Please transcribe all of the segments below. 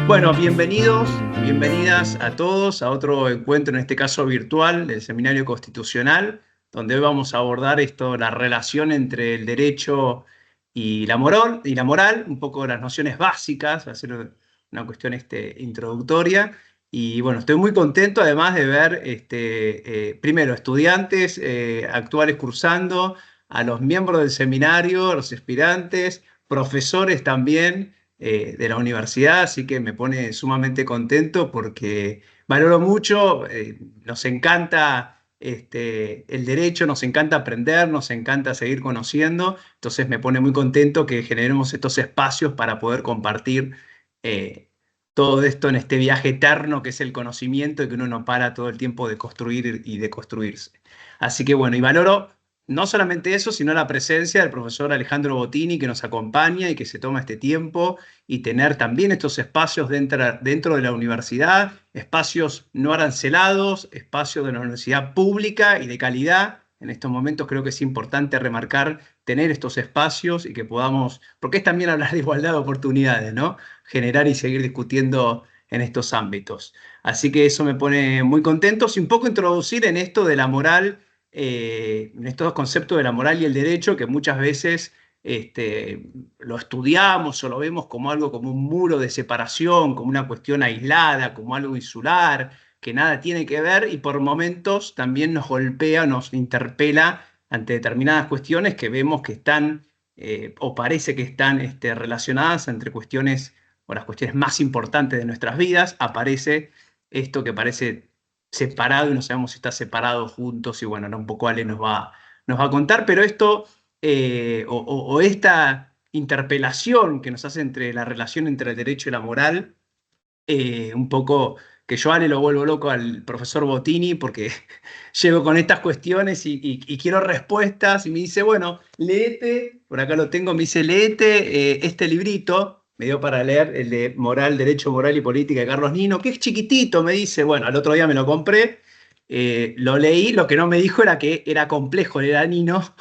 Bueno, bienvenidos, bienvenidas a todos a otro encuentro, en este caso virtual, del Seminario Constitucional, donde hoy vamos a abordar la relación entre el derecho y la moral, un poco las nociones básicas, va a ser una cuestión introductoria. Y bueno, estoy muy contento además de ver, primero, estudiantes actuales cursando, a los miembros del seminario, a los aspirantes, profesores también de la universidad, así que me pone sumamente contento porque valoro mucho, nos encanta el derecho, nos encanta aprender, nos encanta seguir conociendo, entonces me pone muy contento que generemos estos espacios para poder compartir eh, todo esto en este viaje eterno que es el conocimiento y que uno no para todo el tiempo de construir y de construirse. Así que bueno, y valoro no solamente eso, sino la presencia del profesor Alejandro Bottini que nos acompaña y que se toma este tiempo y tener también estos espacios dentro de la universidad, espacios no arancelados, espacios de la universidad pública y de calidad. En estos momentos creo que es importante remarcar tener estos espacios y que podamos, porque es también hablar de igualdad de oportunidades, ¿no? Generar y seguir discutiendo en estos ámbitos. Así que eso me pone muy contento. Y un poco introducir en esto de la moral, en estos dos conceptos de la moral y el derecho, que muchas veces lo estudiamos o lo vemos como algo, como un muro de separación, como una cuestión aislada, como algo insular, que nada tiene que ver y por momentos también nos golpea, nos interpela ante determinadas cuestiones que vemos que están o parece que están relacionadas entre cuestiones o las cuestiones más importantes de nuestras vidas. Aparece esto que parece separado y no sabemos si está separado juntos y bueno, ahora un poco Ale nos va a contar, pero esto o esta interpelación que nos hace entre la relación entre el derecho y la moral, un poco que yo a Ale lo vuelvo loco al profesor Bottini porque llego con estas cuestiones y quiero respuestas y me dice, bueno, léete, por acá lo tengo, me dice, léete este librito, me dio para leer el de Moral, Derecho, Moral y Política de Carlos Nino, que es chiquitito, me dice, bueno, al otro día me lo compré, lo leí, lo que no me dijo era que era complejo leer a Nino.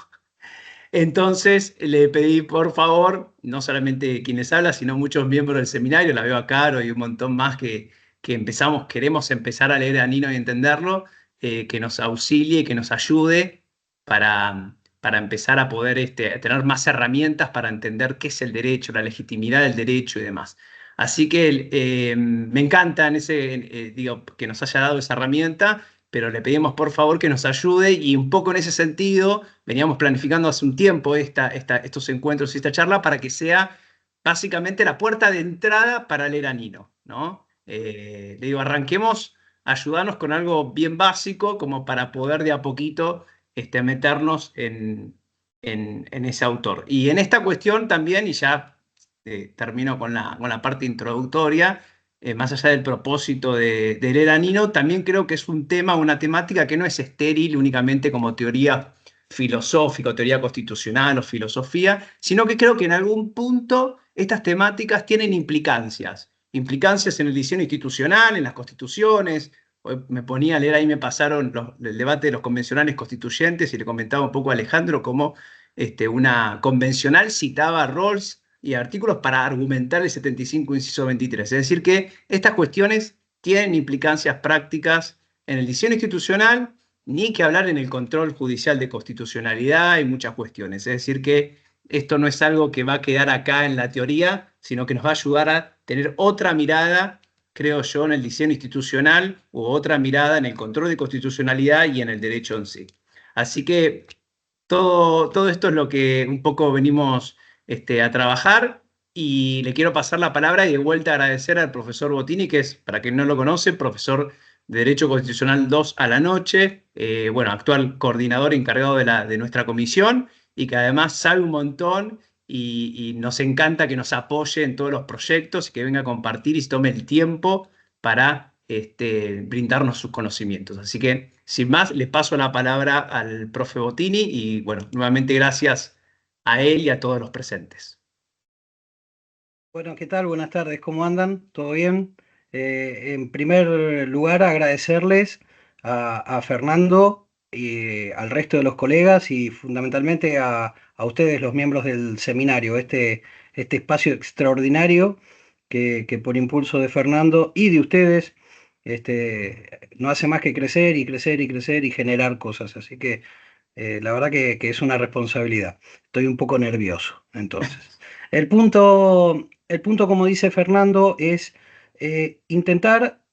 Entonces le pedí, por favor, no solamente quienes hablan, sino muchos miembros del seminario, la veo a Caro y un montón más que queremos empezar a leer a Nino y entenderlo, que nos auxilie, que nos ayude para empezar a poder a tener más herramientas para entender qué es el derecho, la legitimidad del derecho y demás. Así que me encanta digo, que nos haya dado esa herramienta, pero le pedimos por favor que nos ayude y un poco en ese sentido veníamos planificando hace un tiempo estos encuentros y esta charla para que sea básicamente la puerta de entrada para leer a Nino, ¿no? Le digo, arranquemos, ayudarnos con algo bien básico como para poder de a poquito meternos en ese autor. Y en esta cuestión también, y ya termino con la parte introductoria, más allá del propósito de leer a Nino, también creo que es un tema, una temática que no es estéril únicamente como teoría filosófica o teoría constitucional o filosofía, sino que creo que en algún punto estas temáticas tienen implicancias, implicancias en el diseño institucional, en las constituciones. Hoy me ponía a leer, ahí me pasaron el debate de los convencionales constituyentes y le comentaba un poco a Alejandro cómo una convencional citaba Rawls y artículos para argumentar el 75 inciso 23. Es decir, que estas cuestiones tienen implicancias prácticas en el diseño institucional, ni que hablar en el control judicial de constitucionalidad y muchas cuestiones. Es decir, que esto no es algo que va a quedar acá en la teoría, sino que nos va a ayudar a tener otra mirada, creo yo, en el diseño institucional u otra mirada en el control de constitucionalidad y en el derecho en sí. Así que todo esto es lo que un poco venimos a trabajar y le quiero pasar la palabra y de vuelta agradecer al profesor Bottini, que es, para quien no lo conoce, profesor de Derecho Constitucional 2 a la noche, bueno, actual coordinador encargado de nuestra comisión y que además sabe un montón y nos encanta que nos apoye en todos los proyectos y que venga a compartir y se tome el tiempo para brindarnos sus conocimientos. Así que, sin más, le paso la palabra al profe Bottini y, bueno, nuevamente gracias a él y a todos los presentes. Bueno, ¿qué tal? Buenas tardes, ¿cómo andan? ¿Todo bien? En primer lugar, agradecerles a Fernando y al resto de los colegas y fundamentalmente a ustedes, los miembros del seminario, este espacio extraordinario que por impulso de Fernando y de ustedes, no hace más que crecer y crecer y crecer y generar cosas. Así que la verdad que es una responsabilidad. Estoy un poco nervioso, entonces. El punto, como dice Fernando, es intentar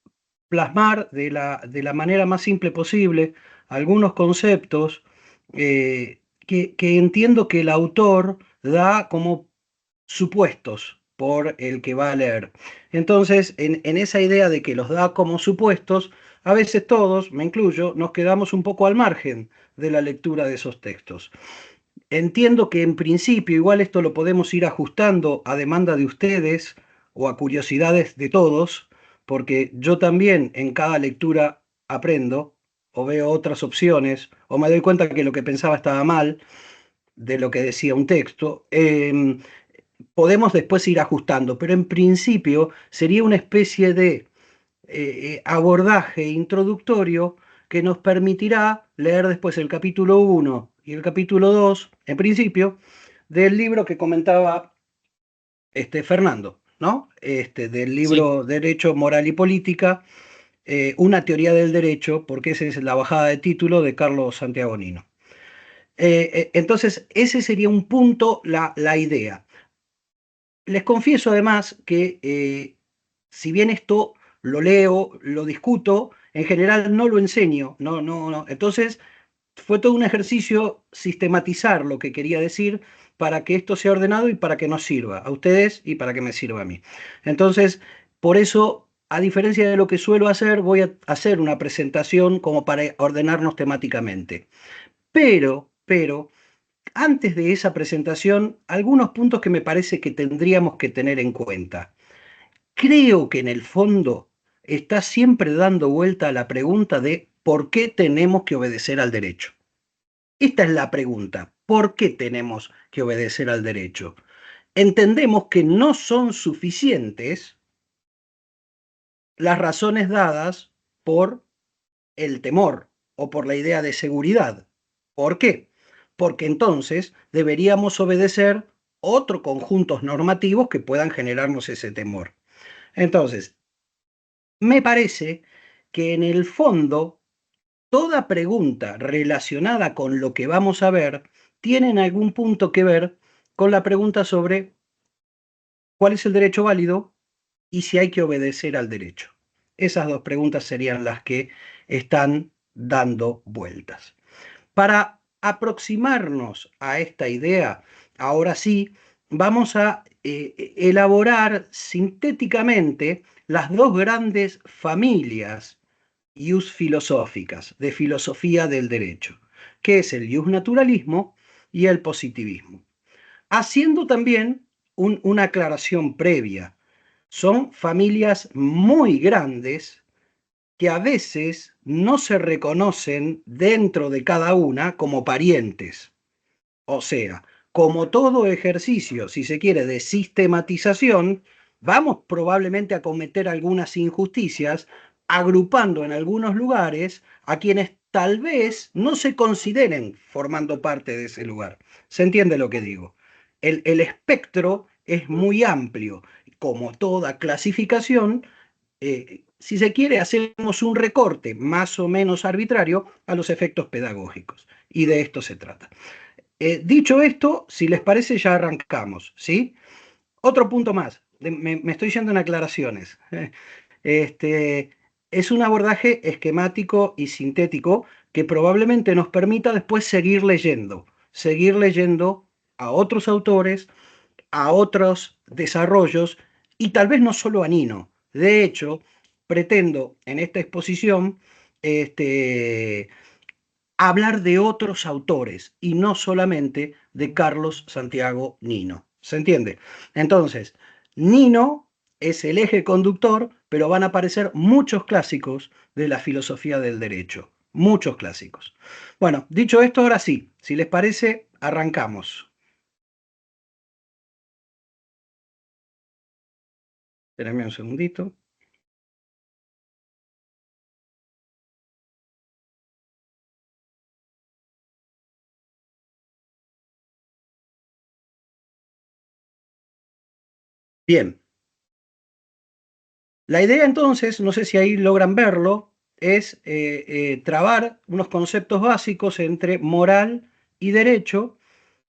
plasmar de la manera más simple posible algunos conceptos que entiendo que el autor da como supuestos por el que va a leer. Entonces, en esa idea de que los da como supuestos, a veces todos, me incluyo, nos quedamos un poco al margen de la lectura de esos textos. Entiendo que en principio igual esto lo podemos ir ajustando a demanda de ustedes o a curiosidades de todos, porque yo también en cada lectura aprendo o veo otras opciones o me doy cuenta que lo que pensaba estaba mal de lo que decía un texto. Podemos después ir ajustando, pero en principio sería una especie de abordaje introductorio que nos permitirá leer después el capítulo 1 y el capítulo 2, en principio, del libro que comentaba Fernando, ¿no? Del Sí, libro Derecho, Moral y Política, una teoría del derecho, porque esa es la bajada de título de Carlos Santiago Nino. Entonces, ese sería un punto, la idea. Les confieso además que si bien esto lo leo, lo discuto, en general no lo enseño, no, no, no. Entonces fue todo un ejercicio sistematizar lo que quería decir para que esto sea ordenado y para que nos sirva a ustedes y para que me sirva a mí. Entonces, por eso, a diferencia de lo que suelo hacer, voy a hacer una presentación como para ordenarnos temáticamente. Pero, antes de esa presentación, algunos puntos que me parece que tendríamos que tener en cuenta. Creo que en el fondo está siempre dando vuelta a la pregunta de ¿por qué tenemos que obedecer al derecho? Esta es la pregunta. ¿Por qué tenemos que obedecer al derecho? Entendemos que no son suficientes las razones dadas por el temor o por la idea de seguridad. ¿Por qué? Porque entonces deberíamos obedecer otro conjuntos normativos que puedan generarnos ese temor. Entonces, me parece que en el fondo toda pregunta relacionada con lo que vamos a ver tiene en algún punto que ver con la pregunta sobre cuál es el derecho válido y si hay que obedecer al derecho. Esas dos preguntas serían las que están dando vueltas. Para aproximarnos a esta idea, ahora sí, vamos a elaborar sintéticamente las dos grandes familias ius filosóficas, de filosofía del derecho, que es el ius naturalismo y el positivismo. Haciendo también una aclaración previa. Son familias muy grandes que a veces no se reconocen dentro de cada una como parientes. O sea, como todo ejercicio, si se quiere, de sistematización, vamos probablemente a cometer algunas injusticias, agrupando en algunos lugares a quienes tal vez no se consideren formando parte de ese lugar. ¿Se entiende lo que digo? El espectro es muy amplio. Como toda clasificación, si se quiere, hacemos un recorte más o menos arbitrario a los efectos pedagógicos. Y de esto se trata. Dicho esto, si les parece, ya arrancamos, ¿sí? Otro punto más, me estoy yendo en aclaraciones. Este, es un abordaje esquemático y sintético que probablemente nos permita después seguir leyendo a otros autores, a otros desarrollos y tal vez no solo a Nino. De hecho, pretendo en esta exposición este, hablar de otros autores y no solamente de Carlos Santiago Nino. ¿Se entiende? Entonces, Nino es el eje conductor, pero van a aparecer muchos clásicos de la filosofía del derecho. Muchos clásicos. Bueno, dicho esto, ahora sí, si les parece, arrancamos. Espérenme un segundito. Bien, La idea entonces, no sé si ahí logran verlo, es trabar unos conceptos básicos entre moral y derecho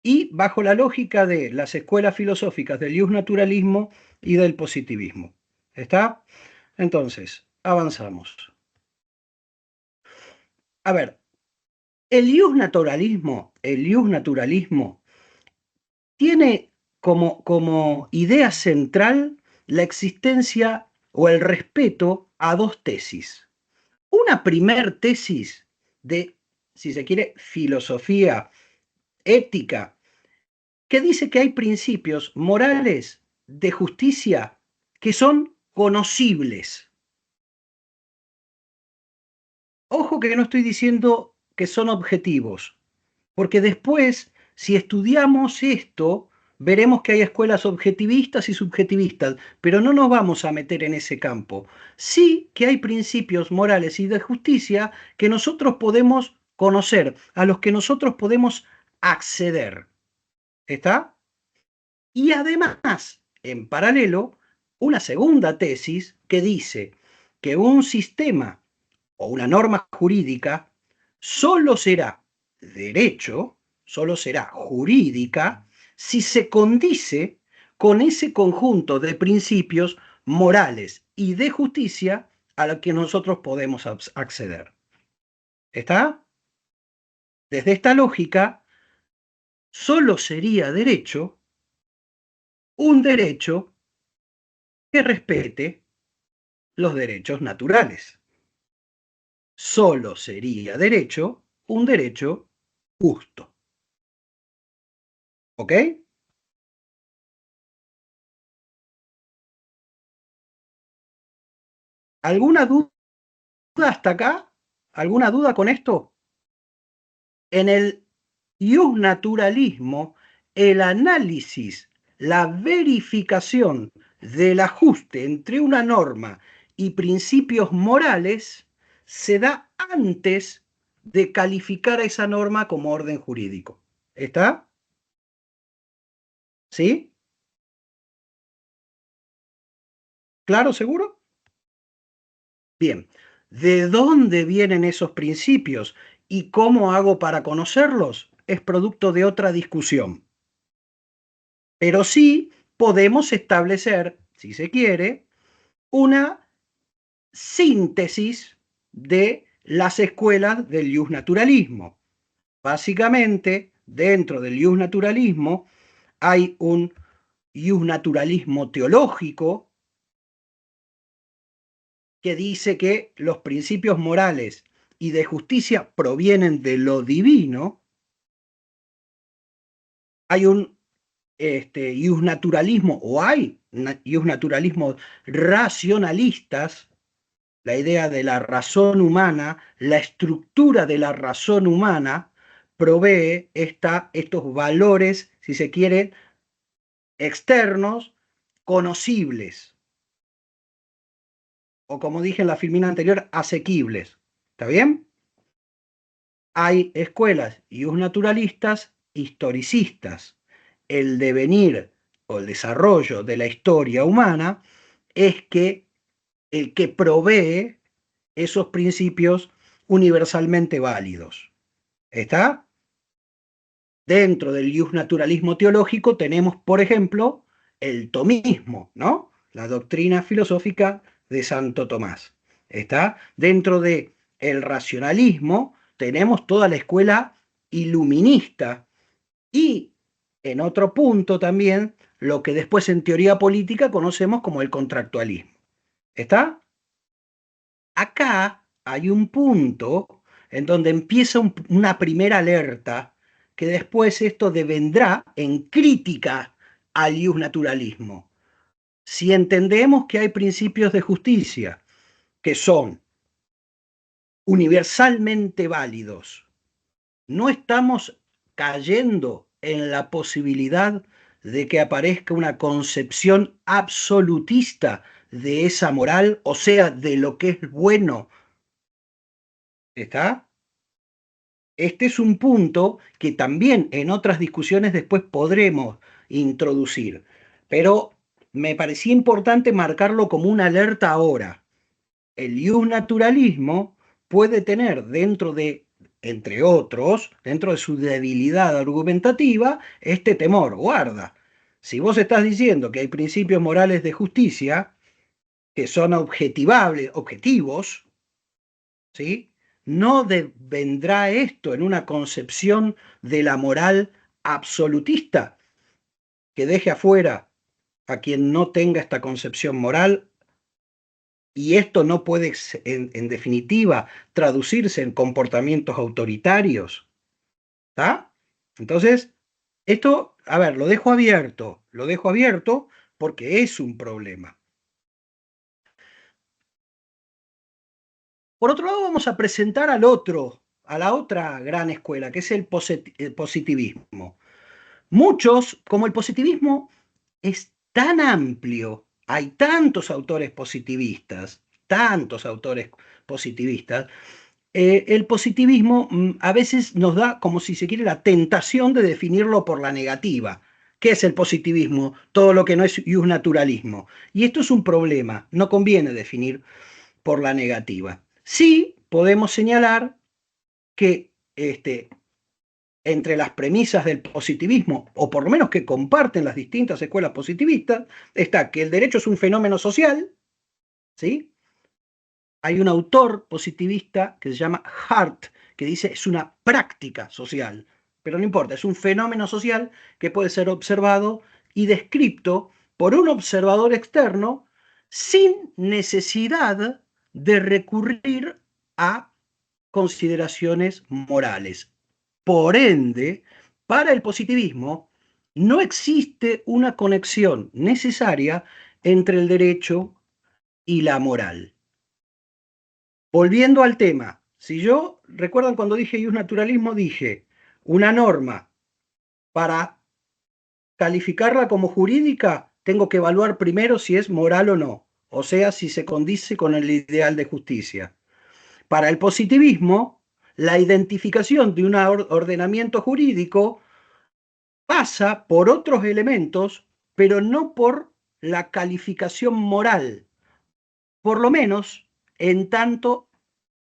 y bajo la lógica de las escuelas filosóficas del justnaturalismo y del positivismo. ¿Está? Entonces, avanzamos. A ver, el justnaturalismo tiene como idea central la existencia o el respeto a dos tesis. Una primer tesis de, si se quiere, filosofía ética, que dice que hay principios morales de justicia que son conocibles. Ojo que no estoy diciendo que son objetivos, porque después, si estudiamos esto, veremos que hay escuelas objetivistas y subjetivistas, pero no nos vamos a meter en ese campo. Sí que hay principios morales y de justicia que nosotros podemos conocer, a los que nosotros podemos acceder. ¿Está? Y además, en paralelo, una segunda tesis que dice que un sistema o una norma jurídica solo será derecho, solo será jurídica, si se condice con ese conjunto de principios morales y de justicia a los que nosotros podemos acceder. ¿Está? Desde esta lógica, solo sería derecho un derecho que respete los derechos naturales. Solo sería derecho un derecho justo. ¿Ok? ¿Alguna duda hasta acá? ¿Alguna duda con esto? En el naturalismo, el análisis, la verificación del ajuste entre una norma y principios morales se da antes de calificar a esa norma como orden jurídico. ¿Está? ¿Sí? ¿Claro, seguro? Bien, ¿de dónde vienen esos principios y cómo hago para conocerlos? Es producto de otra discusión. Pero sí podemos establecer, si se quiere, una síntesis de las escuelas del justnaturalismo. Básicamente, dentro del justnaturalismo hay un justnaturalismo teológico que dice que los principios morales y de justicia provienen de lo divino. Hay un justnaturalismo, o hay justnaturalismo racionalistas, la idea de la razón humana, la estructura de la razón humana provee estos valores, si se quiere, externos, conocibles, o como dije en la filmina anterior, asequibles. ¿Está bien? Hay escuelas justnaturalistas historicistas. El devenir o el desarrollo de la historia humana es que el que provee esos principios universalmente válidos. ¿Está? Dentro del justnaturalismo teológico tenemos, por ejemplo, el tomismo, ¿no? La doctrina filosófica de Santo Tomás. ¿Está? Dentro de el racionalismo tenemos toda la escuela iluminista y en otro punto también lo que después en teoría política conocemos como el contractualismo. ¿Está? Acá hay un punto en donde empieza una primera alerta que después esto devendrá en crítica al naturalismo. Si entendemos que hay principios de justicia que son universalmente válidos, no estamos cayendo en la posibilidad de que aparezca una concepción absolutista de esa moral, o sea, de lo que es bueno. ¿Está? Este es un punto que también en otras discusiones después podremos introducir, pero me parecía importante marcarlo como una alerta ahora. El naturalismo puede tener dentro de, entre otros, dentro de su debilidad argumentativa, este temor. Guarda, si vos estás diciendo que hay principios morales de justicia que son objetivables, objetivos, ¿sí? No vendrá esto en una concepción de la moral absolutista que deje afuera a quien no tenga esta concepción moral, y esto no puede, en definitiva, traducirse en comportamientos autoritarios. ¿Está? Entonces, esto, a ver, lo dejo abierto porque es un problema. Por otro lado, vamos a presentar a la otra gran escuela, que es el positivismo. Muchos, como el positivismo es tan amplio, hay tantos autores positivistas, el positivismo a veces nos da, como si se quiere, la tentación de definirlo por la negativa. ¿Qué es el positivismo? Todo lo que no es naturalismo. Y esto es un problema, no conviene definir por la negativa. Sí podemos señalar que entre las premisas del positivismo, o por lo menos que comparten las distintas escuelas positivistas, está que el derecho es un fenómeno social, ¿sí? Hay un autor positivista que se llama Hart, que dice es una práctica social, pero no importa, es un fenómeno social que puede ser observado y descrito por un observador externo sin necesidad de recurrir a consideraciones morales. Por ende, para el positivismo no existe una conexión necesaria entre el derecho y la moral. Volviendo al tema, si yo, recuerdan cuando dije naturalismo, dije una norma para calificarla como jurídica, tengo que evaluar primero si es moral o no, o sea, si se condice con el ideal de justicia. Para el positivismo, la identificación de un ordenamiento jurídico pasa por otros elementos, pero no por la calificación moral, por lo menos en tanto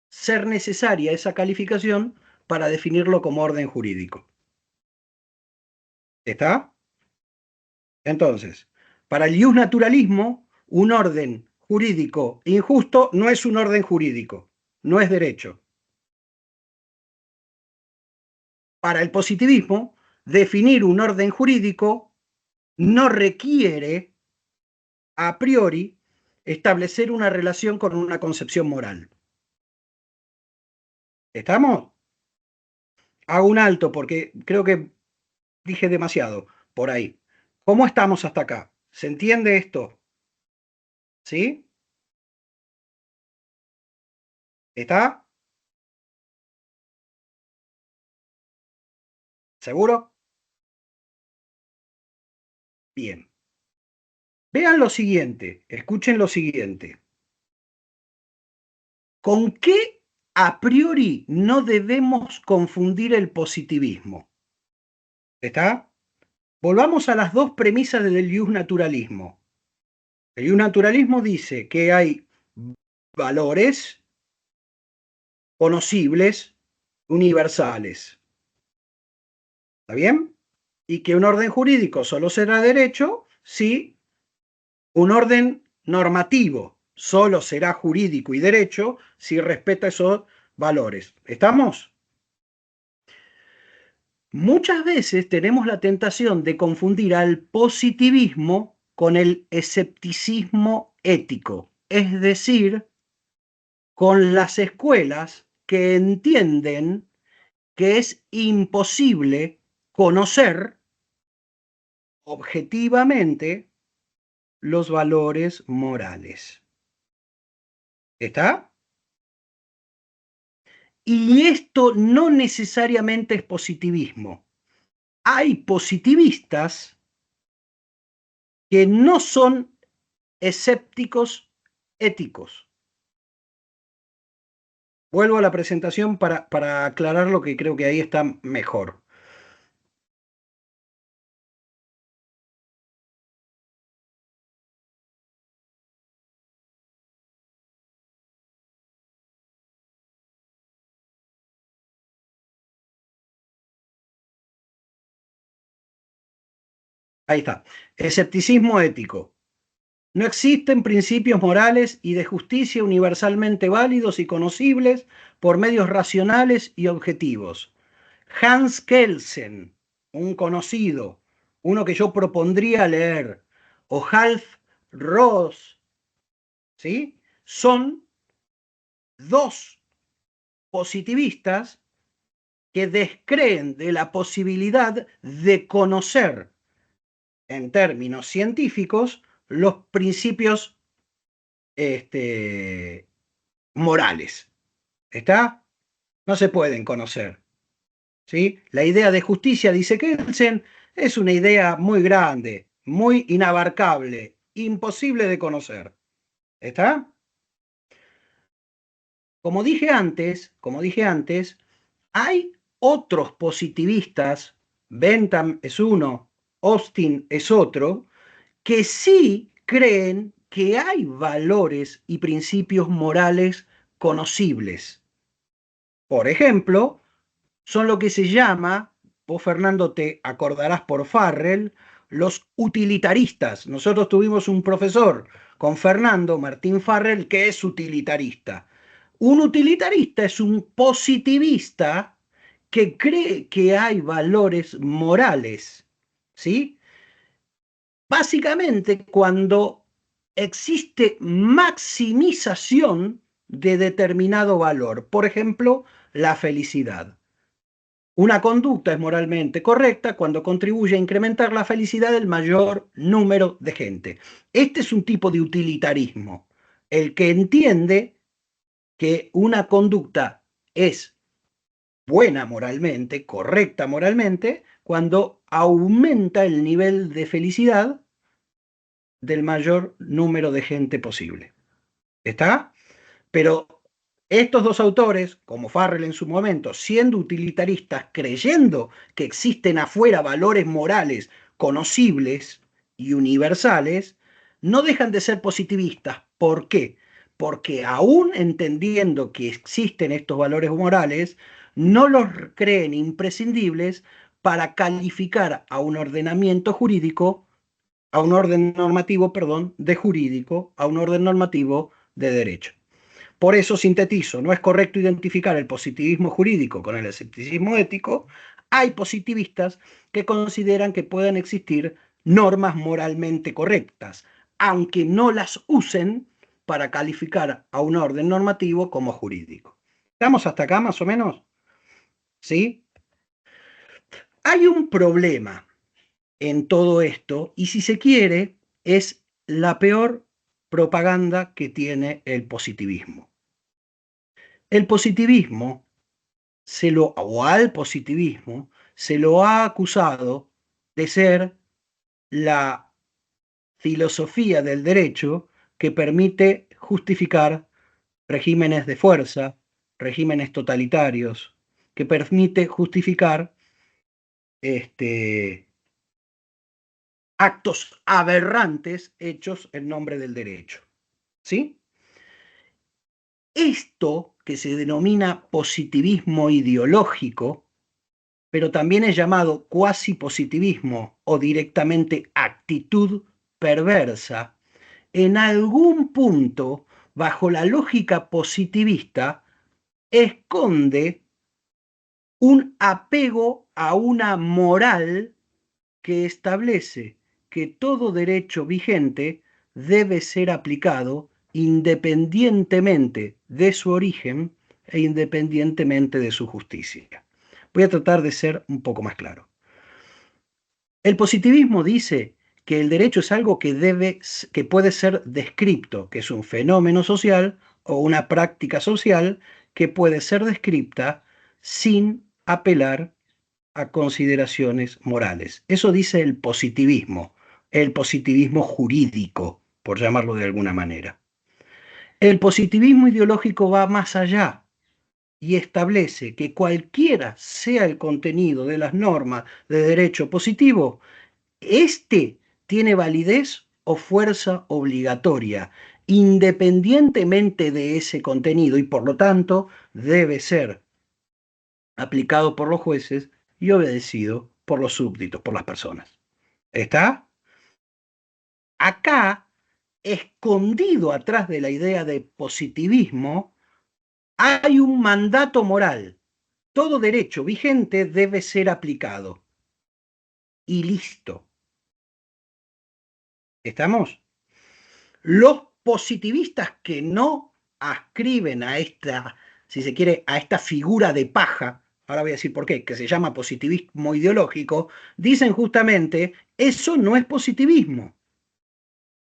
ser necesaria esa calificación para definirlo como orden jurídico. ¿Está? Entonces, para el naturalismo, un orden jurídico injusto no es un orden jurídico, no es derecho. Para el positivismo, definir un orden jurídico no requiere a priori establecer una relación con una concepción moral. ¿Estamos? Hago un alto porque creo que dije demasiado por ahí. ¿Cómo estamos hasta acá? ¿Se entiende esto? ¿Sí? ¿Está? ¿Seguro? Bien. Vean lo siguiente, escuchen lo siguiente. ¿Con qué a priori no debemos confundir el positivismo? ¿Está? Volvamos a las dos premisas del naturalismo. El naturalismo dice que hay valores conocibles, universales. ¿Está bien? Y que un orden jurídico solo será derecho si un orden normativo solo será jurídico y derecho si respeta esos valores. ¿Estamos? Muchas veces tenemos la tentación de confundir al positivismo con el escepticismo ético, es decir, con las escuelas que entienden que es imposible conocer objetivamente los valores morales. ¿Está? Y esto no necesariamente es positivismo. Hay positivistas que no son escépticos éticos. Vuelvo a la presentación para aclarar lo que creo que ahí está mejor. Ahí está. Escepticismo ético. No existen principios morales y de justicia universalmente válidos y conocibles por medios racionales y objetivos. Hans Kelsen, un conocido, uno que yo propondría leer, o Half Ross, ¿sí? Son dos positivistas que descreen de la posibilidad de conocer en términos científicos los principios morales. ¿Está? No se pueden conocer. ¿Sí? La idea de justicia, dice Kelsen, es una idea muy grande, muy inabarcable, imposible de conocer. ¿Está? Como dije antes, hay otros positivistas, Bentham es uno, Austin es otro, que sí creen que hay valores y principios morales conocibles. Por ejemplo, son lo que se llama, vos Fernando te acordarás por Farrell, los utilitaristas. Nosotros tuvimos un profesor con Fernando, Martín Farrell, que es utilitarista. Un utilitarista es un positivista que cree que hay valores morales, ¿sí? Básicamente cuando existe maximización de determinado valor, por ejemplo, la felicidad. Una conducta es moralmente correcta cuando contribuye a incrementar la felicidad del mayor número de gente. Este es un tipo de utilitarismo, el que entiende que una conducta es buena moralmente, correcta moralmente, cuando aumenta el nivel de felicidad del mayor número de gente posible. ¿Está? Pero estos dos autores, como Farrell en su momento, siendo utilitaristas, creyendo que existen afuera valores morales conocibles y universales, no dejan de ser positivistas. ¿Por qué? Porque aún entendiendo que existen estos valores morales, no los creen imprescindibles para calificar a un ordenamiento jurídico, a un orden normativo, perdón, de jurídico, a un orden normativo de derecho. Por eso sintetizo, no es correcto identificar el positivismo jurídico con el escepticismo ético. Hay positivistas que consideran que pueden existir normas moralmente correctas, aunque no las usen para calificar a un orden normativo como jurídico. ¿Estamos hasta acá más o menos? ¿Sí? Hay un problema en todo esto y si se quiere es la peor propaganda que tiene el positivismo. El positivismo o al positivismo se lo ha acusado de ser la filosofía del derecho que permite justificar regímenes de fuerza, regímenes totalitarios, que permite justificar actos aberrantes hechos en nombre del derecho. ¿Sí? Esto que se denomina positivismo ideológico, pero también es llamado cuasi-positivismo o directamente actitud perversa, en algún punto, bajo la lógica positivista, esconde un apego a una moral que establece que todo derecho vigente debe ser aplicado independientemente de su origen e independientemente de su justicia. Voy a tratar de ser un poco más claro. El positivismo dice que el derecho es algo que puede ser descripto, que es un fenómeno social o una práctica social que puede ser descripta sin apelar a consideraciones morales. Eso dice el positivismo jurídico, por llamarlo de alguna manera. El positivismo ideológico va más allá y establece que cualquiera sea el contenido de las normas de derecho positivo, este tiene validez o fuerza obligatoria, independientemente de ese contenido y por lo tanto debe ser aplicado por los jueces y obedecido por los súbditos, por las personas. ¿Está? Acá, escondido atrás de la idea de positivismo, hay un mandato moral. Todo derecho vigente debe ser aplicado. Y listo. ¿Estamos? Los positivistas que no ascriben a esta, si se quiere, a esta figura de paja, ahora voy a decir por qué, que se llama positivismo ideológico, dicen justamente, eso no es positivismo.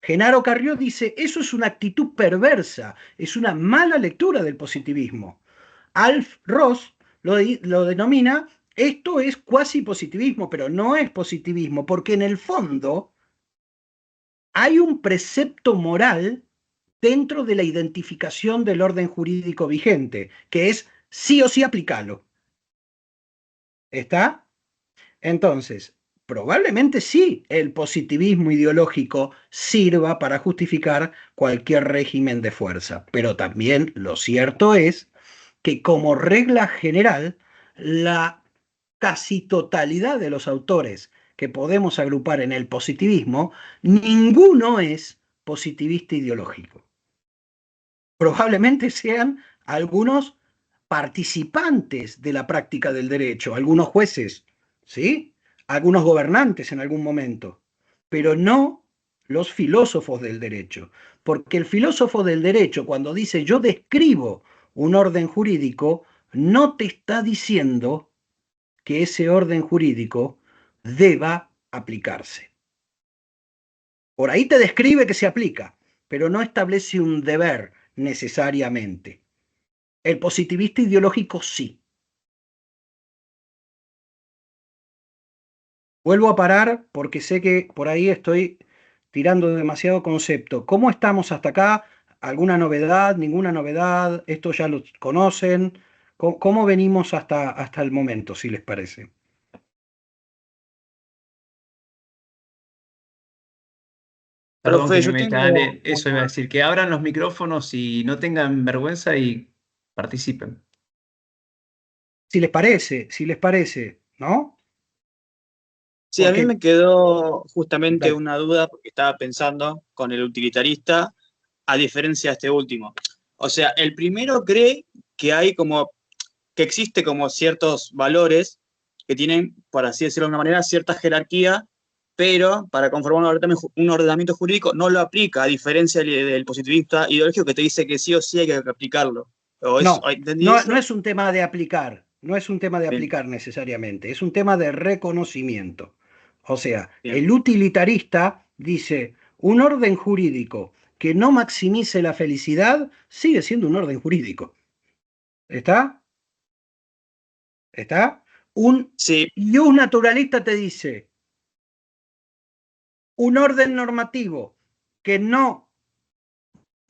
Genaro Carrió dice, eso es una actitud perversa, es una mala lectura del positivismo. Alf Ross lo denomina, esto es cuasi positivismo, pero no es positivismo, porque en el fondo hay un precepto moral dentro de la identificación del orden jurídico vigente, que es sí o sí aplicarlo. ¿Está? Entonces, probablemente sí, el positivismo ideológico sirva para justificar cualquier régimen de fuerza, pero también lo cierto es que como regla general, la casi totalidad de los autores que podemos agrupar en el positivismo, ninguno es positivista ideológico. Probablemente sean algunos participantes de la práctica del derecho, algunos jueces, ¿sí? Algunos gobernantes en algún momento, pero no los filósofos del derecho, porque el filósofo del derecho cuando dice yo describo un orden jurídico, no te está diciendo que ese orden jurídico deba aplicarse. Por ahí te describe que se aplica, pero no establece un deber necesariamente. El positivista ideológico sí. Vuelvo a parar porque sé que por ahí estoy tirando demasiado concepto. ¿Cómo estamos hasta acá? ¿Alguna novedad? ¿Ninguna novedad? ¿Esto ya lo conocen? ¿Cómo venimos hasta el momento, si les parece? Perdón que Profe, me yo meta, tengo Ale, eso iba a una... decir, que abran los micrófonos y no tengan vergüenza y participen. Si les parece, ¿no? Sí, a mí Porque, me quedó justamente una duda porque estaba pensando con el utilitarista, a diferencia de este último. O sea, el primero cree que hay como, que existe como ciertos valores que tienen, por así decirlo de una manera, cierta jerarquía, pero para conformar un ordenamiento jurídico no lo aplica, a diferencia del positivista ideológico que te dice que sí o sí hay que aplicarlo. ¿Entendí no eso? es un tema de aplicar, no es un tema de Bien, aplicar necesariamente, es un tema de reconocimiento. O sea, bien. el utilitarista dice, un orden jurídico que no maximice la felicidad sigue siendo un orden jurídico. ¿Está? ¿Está? Sí, Y un naturalista te dice, un orden normativo que no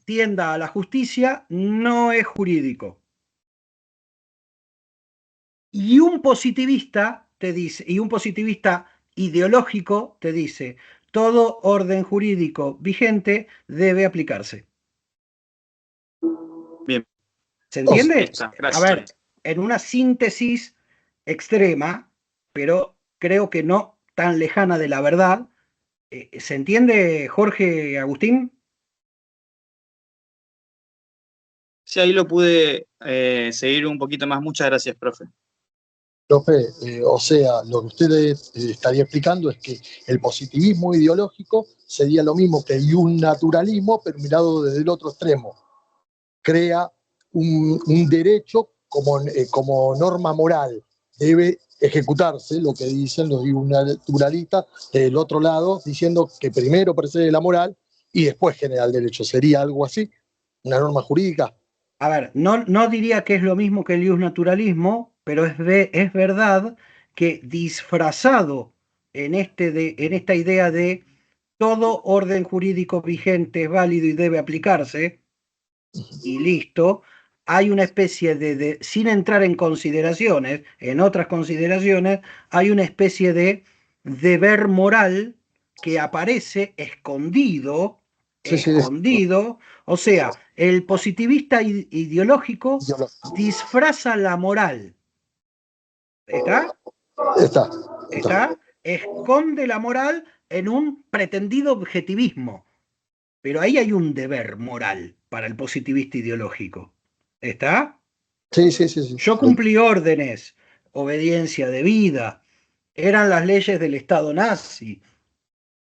tienda a la justicia no es jurídico. Y un positivista te dice, y un positivista ideológico te dice, todo orden jurídico vigente debe aplicarse. bien. ¿Se Listo, entiende? está. A Gracias. ver, en una síntesis extrema, pero creo que no tan lejana de la verdad, ¿se entiende, Jorge Agustín? Sí, ahí lo pude seguir un poquito más. Muchas gracias, profe. Profe, o sea, lo que usted estaría explicando es que el positivismo ideológico sería lo mismo que un naturalismo, pero mirado desde el otro extremo. Crea un derecho como norma moral. Debe ejecutarse, lo que dicen los naturalistas, del otro lado, diciendo que primero precede la moral y después genera el derecho. ¿Sería algo así? ¿Una norma jurídica? A ver, no diría que es lo mismo que el naturalismo, pero es verdad que disfrazado en esta idea de todo orden jurídico vigente es válido y debe aplicarse, y listo, hay una especie sin entrar en consideraciones, en otras consideraciones, hay una especie de deber moral que aparece escondido, Sí, sí, escondido, o sea, el positivista ideológico disfraza la moral, ¿está? está, está. ¿Está? Esconde la moral en un pretendido objetivismo, pero ahí hay un deber moral para el positivista ideológico. ¿Está? Sí, sí, sí, sí. Yo cumplí órdenes, obediencia debida, eran las leyes del Estado nazi.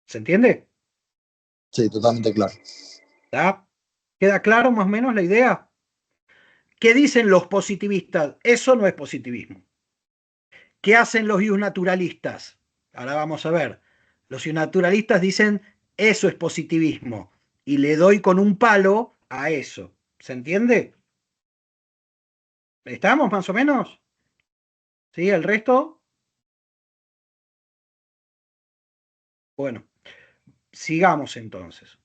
¿Se entiende? Sí, totalmente claro. ¿Está? ¿Queda claro más o menos la idea? ¿Qué dicen los positivistas? Eso no es positivismo. ¿Qué hacen los naturalistas? Ahora vamos a ver. Los naturalistas dicen, eso es positivismo. Y le doy con un palo a eso. ¿Se entiende? ¿Estamos más o menos? ¿Sí? ¿El resto? Bueno, sigamos entonces.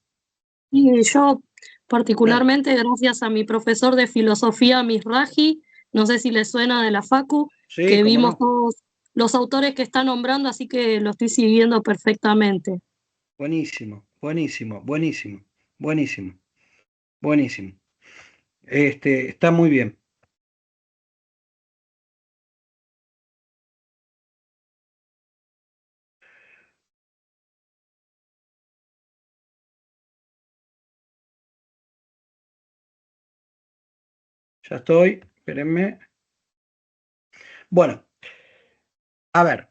Y yo, Dale. particularmente, gracias a mi profesor de filosofía, Misraji, no sé si le suena de la Facu, Sí, que cómo vimos no. todos los autores que está nombrando, así que lo estoy siguiendo perfectamente. Buenísimo, buenísimo, buenísimo, buenísimo, buenísimo. Está muy bien. Ya estoy, espérenme. Bueno, a ver,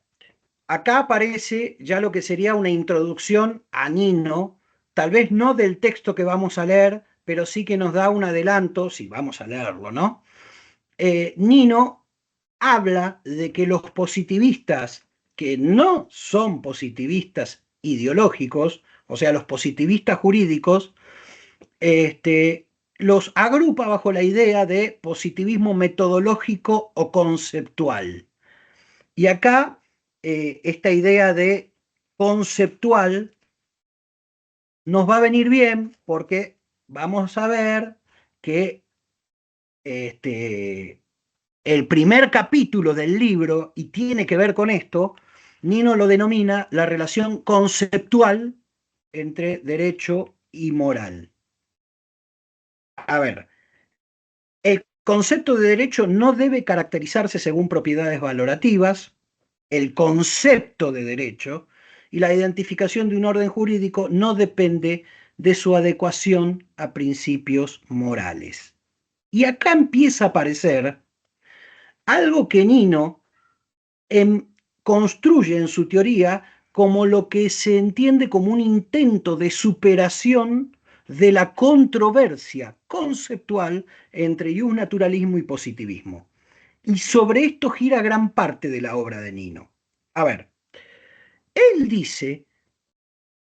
acá aparece ya lo que sería una introducción a Nino, tal vez no del texto que vamos a leer, pero sí que nos da un adelanto, si vamos a leerlo, ¿no? Nino habla de que los positivistas que no son positivistas ideológicos, o sea, los positivistas jurídicos, los agrupa bajo la idea de positivismo metodológico o conceptual. Y acá, esta idea de conceptual nos va a venir bien porque vamos a ver que el primer capítulo del libro, y tiene que ver con esto, Nino lo denomina la relación conceptual entre derecho y moral. A ver, el concepto de derecho no debe caracterizarse según propiedades valorativas, el concepto de derecho y la identificación de un orden jurídico no depende de su adecuación a principios morales. Y acá empieza a aparecer algo que Nino construye en su teoría como lo que se entiende como un intento de superación de la controversia conceptual entre naturalismo y positivismo. Y sobre esto gira gran parte de la obra de Nino. A ver, él dice,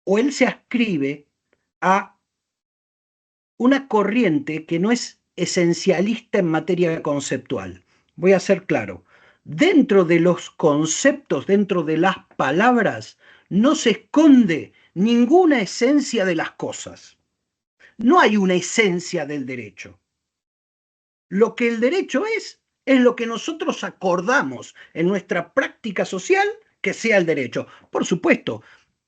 o él se ascribe a una corriente que no es esencialista en materia conceptual. Voy a ser claro. Dentro de los conceptos, dentro de las palabras, no se esconde ninguna esencia de las cosas. No hay una esencia del derecho. Lo que el derecho es lo que nosotros acordamos en nuestra práctica social que sea el derecho. Por supuesto,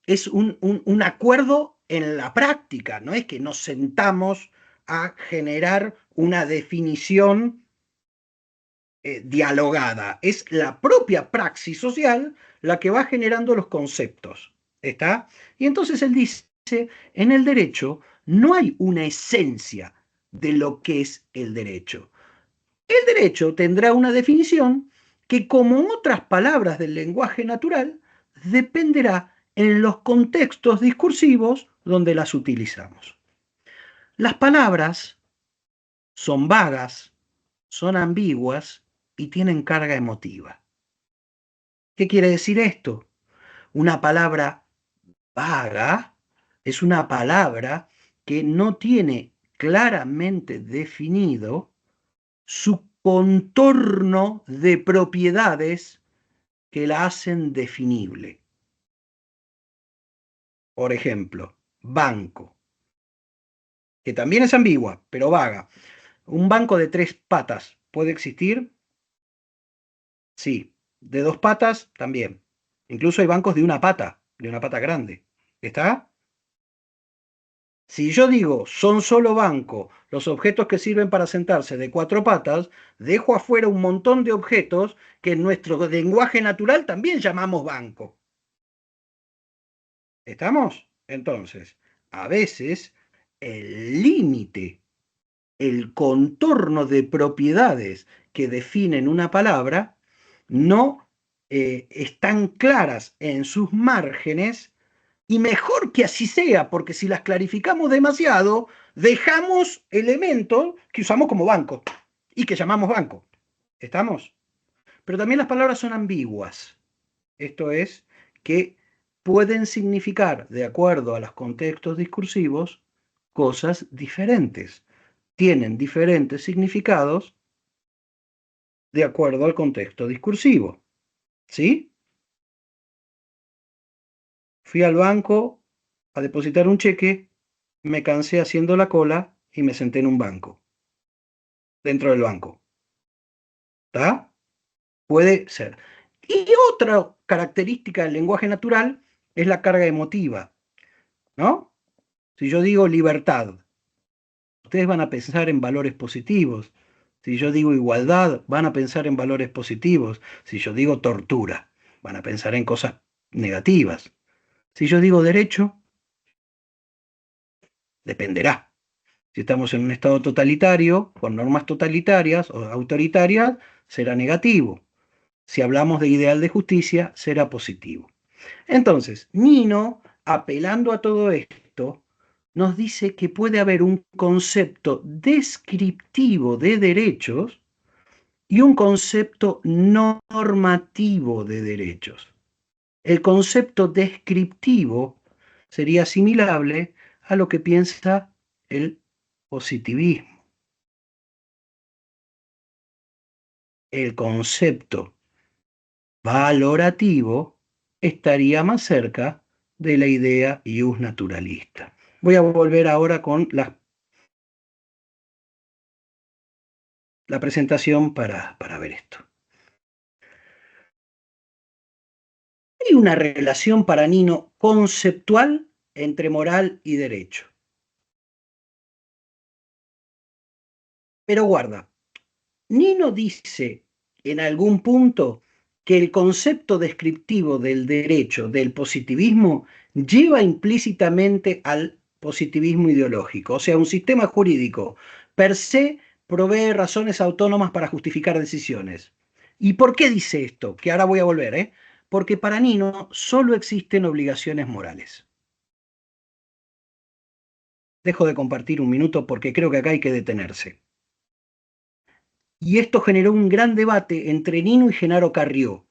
es un acuerdo en la práctica, no es que nos sentamos a generar una definición dialogada, es la propia praxis social la que va generando los conceptos. ¿Está? Y entonces él dice, en el derecho no hay una esencia de lo que es el derecho. El derecho tendrá una definición que, como otras palabras del lenguaje natural, dependerá en los contextos discursivos donde las utilizamos. Las palabras son vagas, son ambiguas y tienen carga emotiva. ¿Qué quiere decir esto? Una palabra vaga es una palabra que no tiene claramente definido su contorno de propiedades que la hacen definible. Por ejemplo, banco, que también es ambigua, pero vaga. ¿Un banco de 3 patas puede existir? Sí. ¿De 2 patas? También. Incluso hay bancos de una pata grande. ¿Está? Si yo digo son solo banco los objetos que sirven para sentarse de 4 patas, dejo afuera un montón de objetos que en nuestro lenguaje natural también llamamos banco. ¿Estamos? Entonces, a veces el límite, el contorno de propiedades que definen una palabra no están claras en sus márgenes, y mejor que así sea, porque si las clarificamos demasiado, dejamos elementos que usamos como banco y que llamamos banco. ¿Estamos? Pero también las palabras son ambiguas. Esto es, que pueden significar, de acuerdo a los contextos discursivos, cosas diferentes. Tienen diferentes significados de acuerdo al contexto discursivo. ¿Sí? Fui al banco a depositar un cheque, me cansé haciendo la cola y me senté en un banco, dentro del banco. ¿Está? Puede ser. Y otra característica del lenguaje natural es la carga emotiva, ¿no? Si yo digo libertad, ustedes van a pensar en valores positivos. Si yo digo igualdad, van a pensar en valores positivos. Si yo digo tortura, van a pensar en cosas negativas. Si yo digo derecho, dependerá. Si estamos en un estado totalitario, con normas totalitarias o autoritarias, será negativo. Si hablamos de ideal de justicia, será positivo. Entonces, Nino, apelando a todo esto, nos dice que puede haber un concepto descriptivo de derechos y un concepto normativo de derechos. El concepto descriptivo sería asimilable a lo que piensa el positivismo. El concepto valorativo estaría más cerca de la idea ius naturalista. Voy a volver ahora con la presentación para ver esto. Hay una relación para Nino conceptual entre moral y derecho. Pero guarda, Nino dice en algún punto que el concepto descriptivo del derecho, del positivismo, lleva implícitamente al positivismo ideológico. O sea, un sistema jurídico per se provee razones autónomas para justificar decisiones. ¿Y por qué dice esto? Que ahora voy a volver, ¿eh? Porque para Nino solo existen obligaciones morales. Dejo de compartir un minuto porque creo que acá hay que detenerse. Y esto generó un gran debate entre Nino y Genaro Carrió,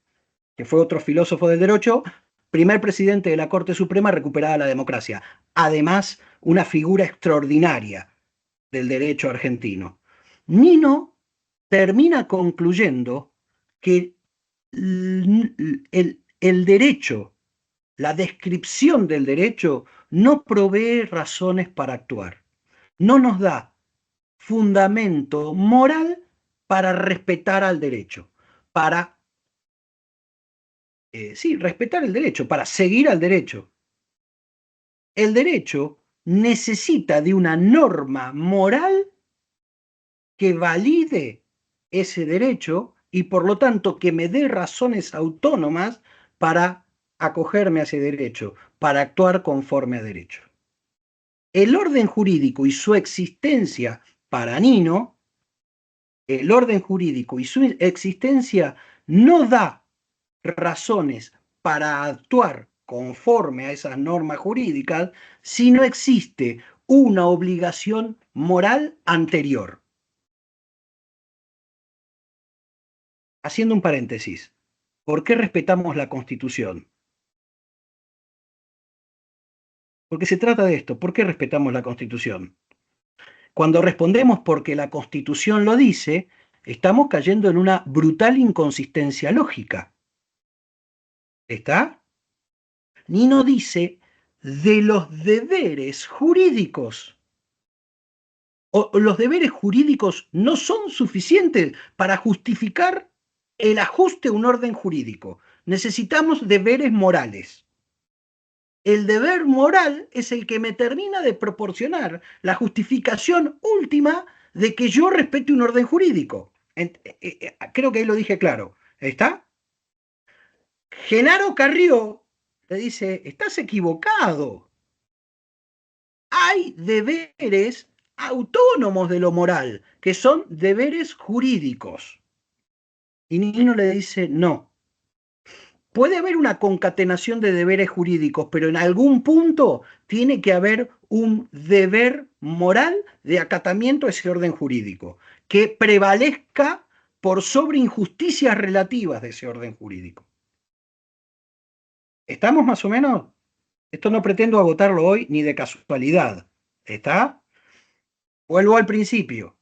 que fue otro filósofo del derecho, primer presidente de la Corte Suprema recuperada la democracia. Además, una figura extraordinaria del derecho argentino. Nino termina concluyendo que el derecho, la descripción del derecho, no provee razones para actuar. No nos da fundamento moral para respetar al derecho, para, sí, respetar el derecho, para seguir al derecho. El derecho necesita de una norma moral que valide ese derecho y por lo tanto que me dé razones autónomas para acogerme a ese derecho, para actuar conforme a derecho. El orden jurídico y su existencia para Nino, el orden jurídico y su existencia no da razones para actuar conforme a esas normas jurídicas si no existe una obligación moral anterior. Haciendo un paréntesis, ¿por qué respetamos la Constitución? Porque se trata de esto, ¿por qué respetamos la Constitución? Cuando respondemos porque la Constitución lo dice, estamos cayendo en una brutal inconsistencia lógica. ¿Está? Nino dice de los deberes jurídicos. O los deberes jurídicos no son suficientes para justificar el ajuste a un orden jurídico. Necesitamos deberes morales. El deber moral es el que me termina de proporcionar la justificación última de que yo respete un orden jurídico. Creo que ahí lo dije claro. ¿Está? Genaro Carrió le dice, estás equivocado. Hay deberes autónomos de lo moral, que son deberes jurídicos. Y Nino le dice, no. Puede haber una concatenación de deberes jurídicos, pero en algún punto tiene que haber un deber moral de acatamiento a ese orden jurídico, que prevalezca por sobre injusticias relativas de ese orden jurídico. ¿Estamos más o menos? Esto no pretendo agotarlo hoy ni de casualidad. ¿Está? Vuelvo al principio.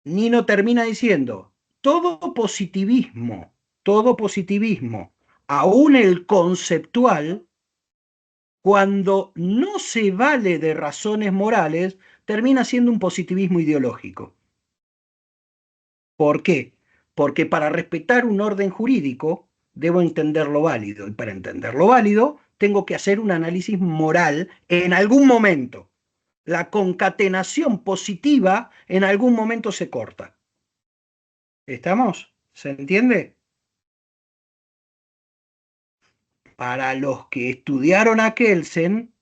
Nino termina diciendo, todo positivismo, aún el conceptual, cuando no se vale de razones morales, termina siendo un positivismo ideológico. ¿Por qué? Porque para respetar un orden jurídico debo entender lo válido, y para entender lo válido tengo que hacer un análisis moral en algún momento. La concatenación positiva en algún momento se corta. ¿Estamos? ¿Se entiende? Para los que estudiaron a Kelsen,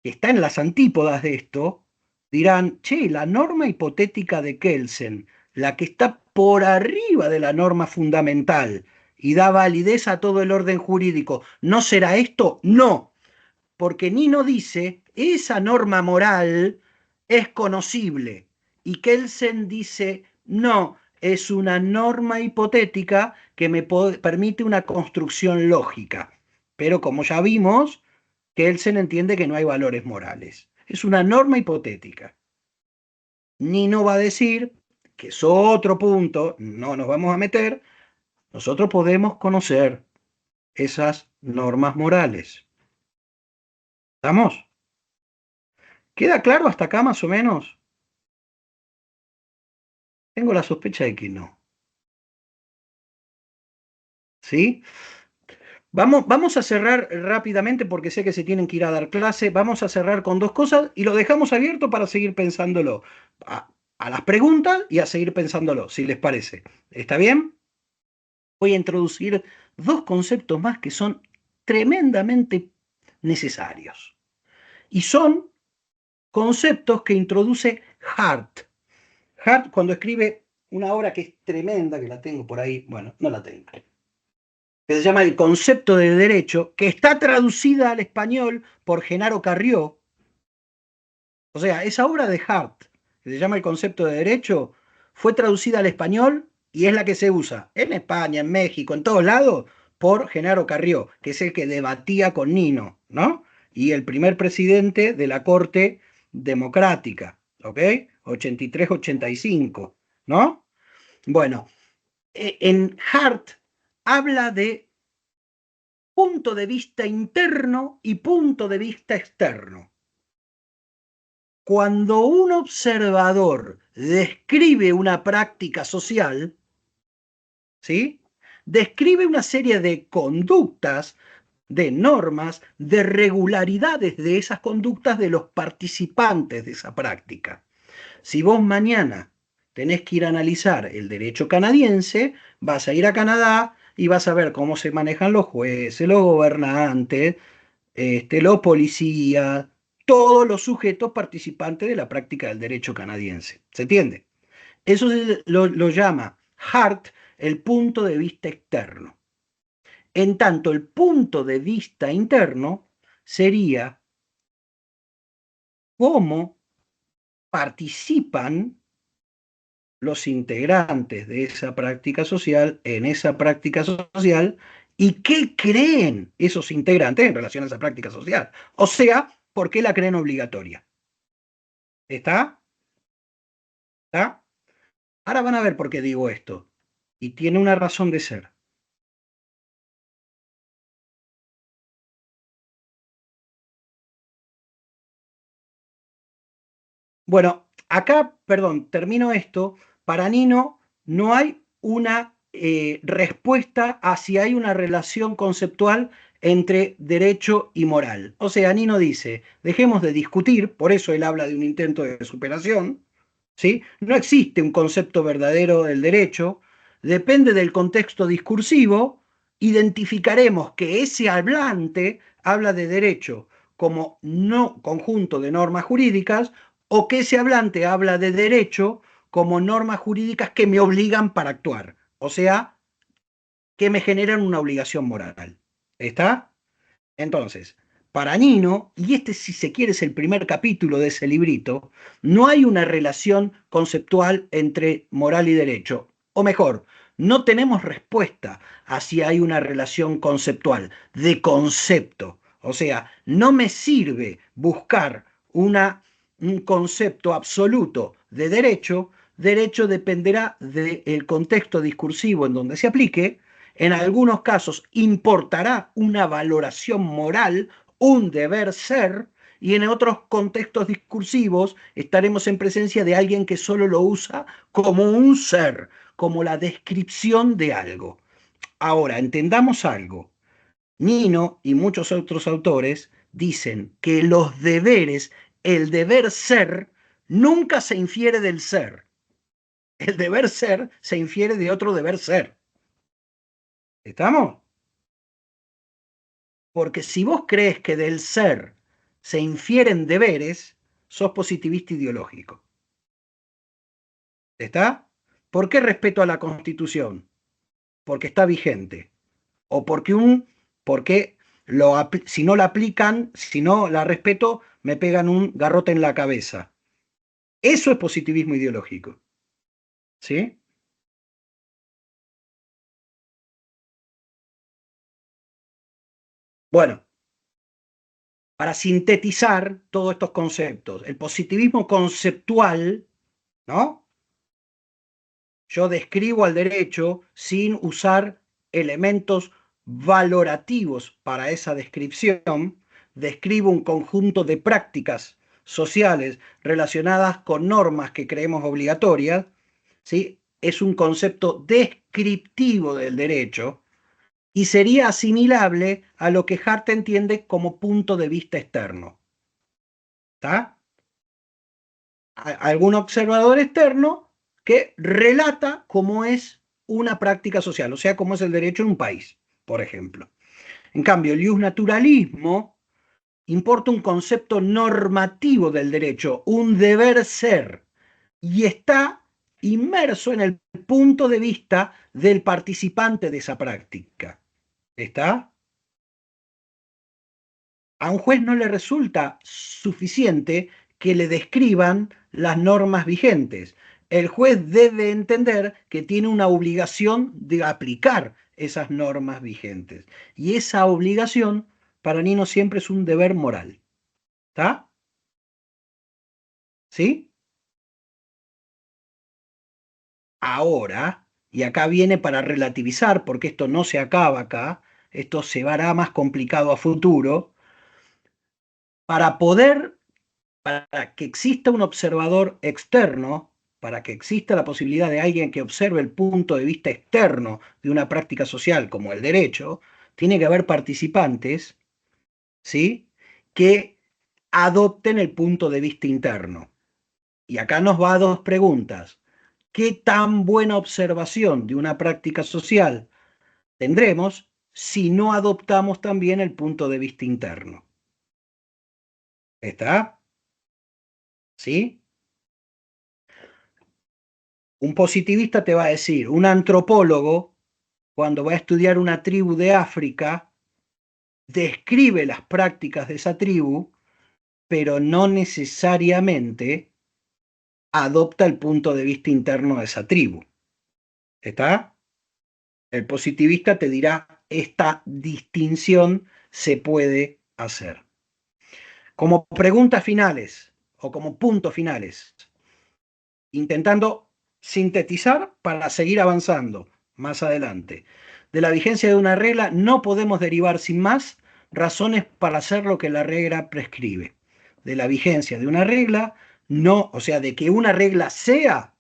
que está en las antípodas de esto, dirán, che, la norma hipotética de Kelsen, la que está por arriba de la norma fundamental y da validez a todo el orden jurídico, ¿no será esto? No, porque Nino dice, esa norma moral es conocible, y Kelsen dice, no, es una norma hipotética que me permite una construcción lógica. Pero como ya vimos, Kelsen entiende que no hay valores morales. Es una norma hipotética. Nino va a decir, que es otro punto, no nos vamos a meter, nosotros podemos conocer esas normas morales. ¿Estamos? ¿Queda claro hasta acá más o menos? Tengo la sospecha de que no. ¿Sí? Vamos a cerrar rápidamente porque sé que se tienen que ir a dar clase. Vamos a cerrar con dos cosas y lo dejamos abierto para seguir pensándolo. A las preguntas y a seguir pensándolo, si les parece. ¿Está bien? Voy a introducir dos conceptos más que son tremendamente necesarios. Y son conceptos que introduce Hart. Hart, cuando escribe una obra que es tremenda, que la tengo por ahí, bueno, no la tengo, que se llama El concepto de derecho, que está traducida al español por Genaro Carrió. O sea, esa obra de Hart, que se llama El concepto de derecho, fue traducida al español y es la que se usa en España, en México, en todos lados, por Genaro Carrió, que es el que debatía con Nino, ¿no? Y el primer presidente de la Corte Democrática, ¿ok? 83-85, ¿no? Bueno, en Hart habla de punto de vista interno y punto de vista externo. Cuando un observador describe una práctica social, ¿sí? Describe una serie de conductas, de normas, de regularidades de esas conductas de los participantes de esa práctica. Si vos mañana tenés que ir a analizar el derecho canadiense, vas a ir a Canadá y vas a ver cómo se manejan los jueces, los gobernantes, los policías, todos los sujetos participantes de la práctica del derecho canadiense. ¿Se entiende? Eso lo llama Hart el punto de vista externo. En tanto, el punto de vista interno sería cómo participan los integrantes de esa práctica social en esa práctica social y qué creen esos integrantes en relación a esa práctica social. O sea, ¿por qué la creen obligatoria? ¿Está? ¿Está? Ahora van a ver por qué digo esto. Y tiene una razón de ser. Bueno, acá, perdón, termino esto. Para Nino no hay una respuesta a si hay una relación conceptual entre derecho y moral. O sea, Nino dice, dejemos de discutir, por eso él habla de un intento de superación, ¿sí? No existe un concepto verdadero del derecho, depende del contexto discursivo identificaremos que ese hablante habla de derecho como no conjunto de normas jurídicas o que ese hablante habla de derecho como normas jurídicas que me obligan para actuar, o sea, que me generan una obligación moral. ¿Está? Entonces, para Nino, y este si se quiere es el primer capítulo de ese librito, no hay una relación conceptual entre moral y derecho. O mejor, no tenemos respuesta a si hay una relación conceptual, de concepto. O sea, no me sirve buscar un concepto absoluto de derecho. Derecho dependerá del contexto discursivo en donde se aplique. En algunos casos importará una valoración moral, un deber ser, y en otros contextos discursivos estaremos en presencia de alguien que solo lo usa como un ser, como la descripción de algo. Ahora, entendamos algo. Nino y muchos otros autores dicen que los deberes, el deber ser, nunca se infiere del ser. El deber ser se infiere de otro deber ser. ¿Estamos? Porque si vos crees que del ser se infieren deberes, sos positivista ideológico. ¿Está? ¿Por qué respeto a la Constitución? Porque está vigente. O porque si no la aplican, si no la respeto, me pegan un garrote en la cabeza. Eso es positivismo ideológico. ¿Sí? Bueno, para sintetizar todos estos conceptos, el positivismo conceptual, ¿no? Yo describo al derecho sin usar elementos valorativos para esa descripción, describo un conjunto de prácticas sociales relacionadas con normas que creemos obligatorias, ¿sí? Es un concepto descriptivo del derecho y sería asimilable a lo que Hart entiende como punto de vista externo. ¿Está? Algún observador externo que relata cómo es una práctica social, o sea, cómo es el derecho en un país, por ejemplo. En cambio, el iusnaturalismo importa un concepto normativo del derecho, un deber ser, y está inmerso en el punto de vista del participante de esa práctica. ¿Está? A un juez no le resulta suficiente que le describan las normas vigentes. El juez debe entender que tiene una obligación de aplicar esas normas vigentes. Y esa obligación para Nino siempre es un deber moral. ¿Está? ¿Sí? Ahora, y acá viene para relativizar, porque esto no se acaba acá, esto se hará más complicado a futuro, para que exista un observador externo, para que exista la posibilidad de alguien que observe el punto de vista externo de una práctica social como el derecho, tiene que haber participantes, ¿sí?, que adopten el punto de vista interno. Y acá nos va a dos preguntas. ¿Qué tan buena observación de una práctica social tendremos si no adoptamos también el punto de vista interno? ¿Está? ¿Sí? Un positivista te va a decir, un antropólogo, cuando va a estudiar una tribu de África, describe las prácticas de esa tribu, pero no necesariamente adopta el punto de vista interno de esa tribu. ¿Está? El positivista te dirá, esta distinción se puede hacer. Como preguntas finales o como puntos finales, intentando sintetizar para seguir avanzando más adelante. De la vigencia de una regla no podemos derivar sin más razones para hacer lo que la regla prescribe. De la vigencia de una regla, no, o sea, de que una regla sea,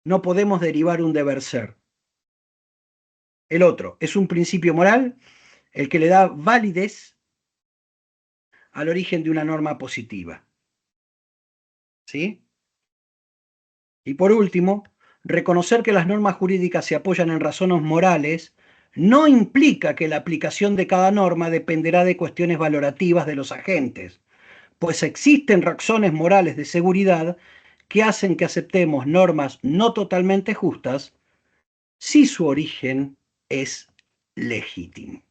no podemos derivar un deber ser. El otro es un principio moral, el que le da validez al origen de una norma positiva. ¿Sí? Y por último, reconocer que las normas jurídicas se apoyan en razones morales no implica que la aplicación de cada norma dependerá de cuestiones valorativas de los agentes, pues existen razones morales de seguridad que hacen que aceptemos normas no totalmente justas si su origen es legítimo.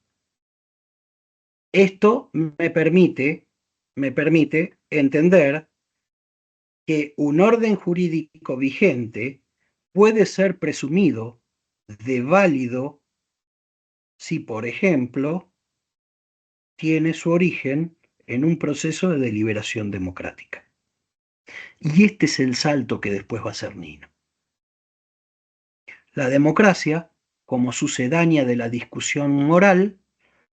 Esto me permite entender que un orden jurídico vigente puede ser presumido de válido si, por ejemplo, tiene su origen en un proceso de deliberación democrática. Y este es el salto que después va a hacer Nino. La democracia, como sucedánea de la discusión moral,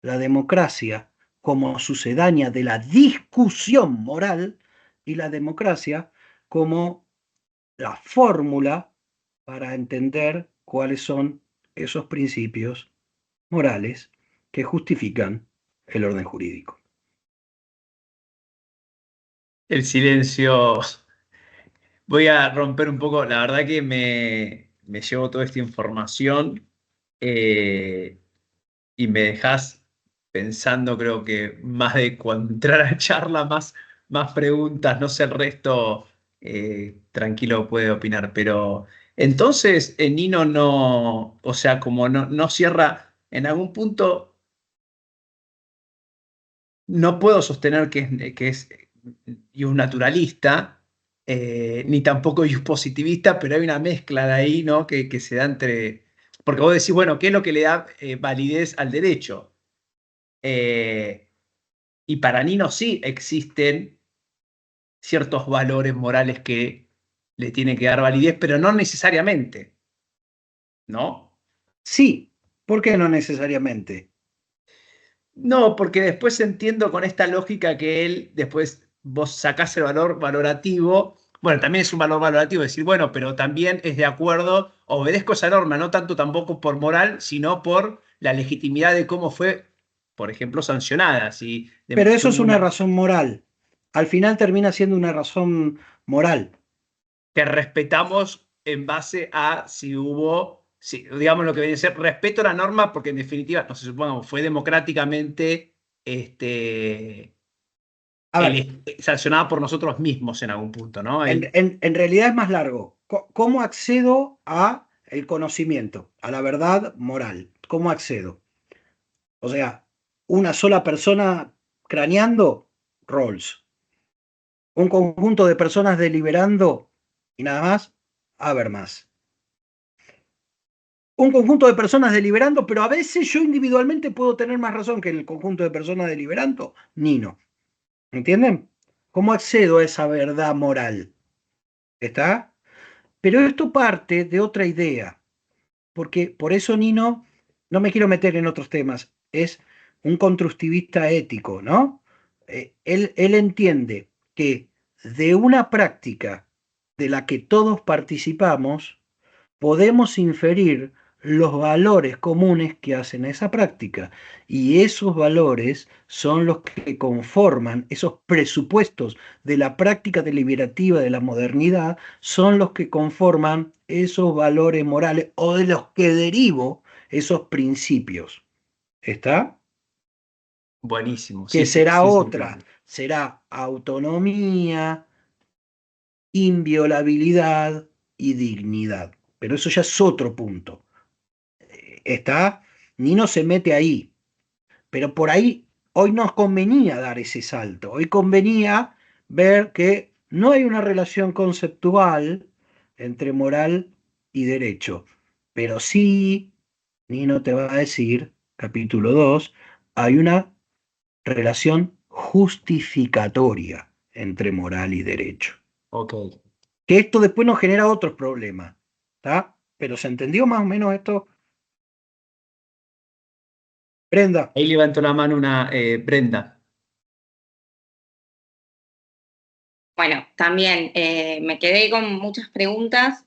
la democracia como sucedánea de la discusión moral, y la democracia como la fórmula para entender cuáles son esos principios morales que justifican el orden jurídico. El silencio. Voy a romper un poco, la verdad que me llevo toda esta información eh, y me dejas pensando, creo que más de cuando entrar a charla, más preguntas, no sé el resto, tranquilo puede opinar, pero entonces Nino no, o sea, como no cierra en algún punto, no puedo sostener que es y un naturalista, ni tampoco y un positivista, pero hay una mezcla de ahí, ¿no? Que se da entre. Porque vos decís, bueno, ¿qué es lo que le da validez al derecho? Y para Nino sí existen ciertos valores morales que le tienen que dar validez, pero no necesariamente, ¿no? Sí, ¿por qué no necesariamente? No, porque después entiendo con esta lógica que él, después vos sacás el valor valorativo, bueno, también es un valor valorativo decir, bueno, pero también es de acuerdo, obedezco esa norma, no tanto tampoco por moral, sino por la legitimidad de cómo fue, por ejemplo, sancionada. Si Pero eso es tuvo una una razón moral. Al final termina siendo una razón moral. que respetamos en base a si hubo, digamos lo que viene a ser, respeto a la norma, porque en definitiva, no sé, supongamos, fue democráticamente A ver, sancionada por nosotros mismos en algún punto, ¿no? en realidad es más largo. ¿Cómo accedo a el conocimiento, a la verdad moral? ¿Cómo accedo? O sea, una sola persona craneando, Rawls. Un conjunto de personas deliberando y nada más, Habermas. Un conjunto de personas deliberando, pero a veces yo individualmente puedo tener más razón que el conjunto de personas deliberando, Nino. ¿Entienden? ¿Cómo accedo a esa verdad moral? ¿Está? Pero esto parte de otra idea, porque por eso Nino, no me quiero meter en otros temas, es un constructivista ético, ¿no? Él entiende que de una práctica de la que todos participamos, podemos inferir los valores comunes que hacen esa práctica. Y esos valores son los que conforman, esos presupuestos de la práctica deliberativa de la modernidad, son los que conforman esos valores morales o de los que derivo esos principios. ¿Está? Buenísimo, Que sí, será sí, otra, será autonomía, inviolabilidad y dignidad. Pero eso ya es otro punto. Está, Nino se mete ahí, pero por ahí hoy nos convenía dar ese salto, hoy convenía ver que no hay una relación conceptual entre moral y derecho, pero sí, Nino te va a decir, capítulo 2, hay una relación justificatoria entre moral y derecho. ok. Que esto después nos genera otros problemas, ¿está? Pero ¿se entendió más o menos esto, Brenda? Ahí levantó la mano una Brenda. Bueno, también me quedé con muchas preguntas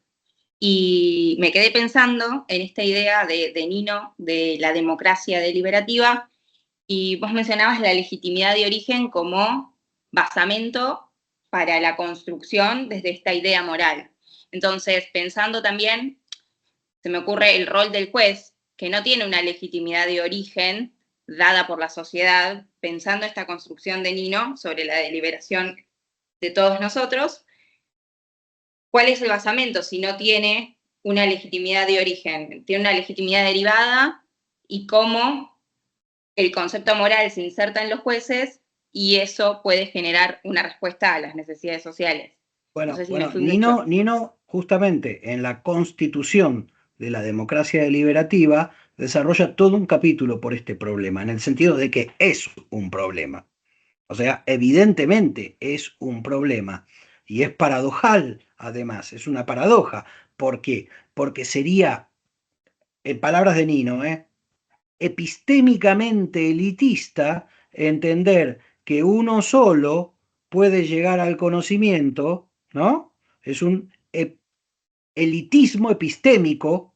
y me quedé pensando en esta idea de Nino, de la democracia deliberativa, y vos mencionabas la legitimidad de origen como basamento para la construcción desde esta idea moral. Entonces, pensando también, se me ocurre el rol del juez, que no tiene una legitimidad de origen dada por la sociedad, pensando esta construcción de Nino sobre la deliberación de todos nosotros, ¿cuál es el basamento si no tiene una legitimidad de origen? Tiene una legitimidad derivada y cómo el concepto moral se inserta en los jueces y eso puede generar una respuesta a las necesidades sociales. Bueno, No sé si bueno, me fui mucho. Nino, justamente en la constitución de la democracia deliberativa, desarrolla todo un capítulo por este problema, en el sentido de que es un problema. O sea, evidentemente es un problema. Y es paradojal, además, es una paradoja. ¿Por qué? Porque sería, en palabras de Nino, epistémicamente elitista entender que uno solo puede llegar al conocimiento, ¿no? Es un elitismo epistémico,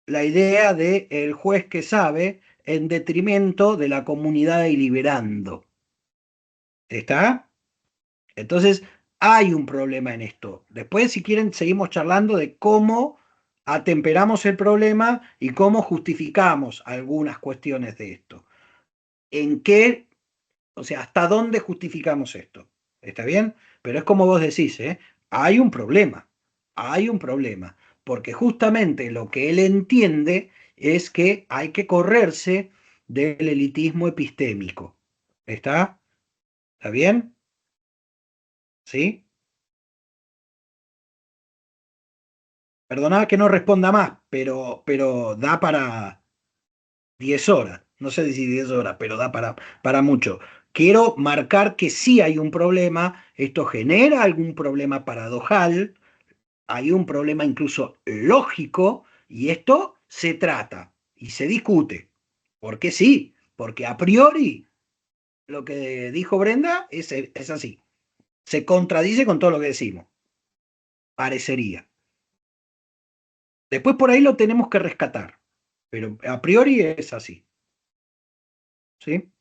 la idea de el juez que sabe en detrimento de la comunidad deliberando. ¿Está? Entonces, hay un problema en esto. Después, si quieren, seguimos charlando de cómo atemperamos el problema y cómo justificamos algunas cuestiones de esto. ¿En qué? O sea, ¿hasta dónde justificamos esto? ¿Está bien? Pero es como vos decís, hay un problema, porque justamente lo que él entiende es que hay que correrse del elitismo epistémico. ¿Está? ¿Está bien? ¿Sí? Perdonad que no responda más, pero da para 10 horas. No sé si 10 horas, pero da para mucho. Quiero marcar que sí hay un problema, esto genera algún problema paradojal, hay un problema incluso lógico, y esto se trata y se discute. ¿Por qué sí? Porque a priori lo que dijo Brenda es así. Se contradice con todo lo que decimos. Parecería. Después por ahí lo tenemos que rescatar, pero a priori es así. ¿Sí?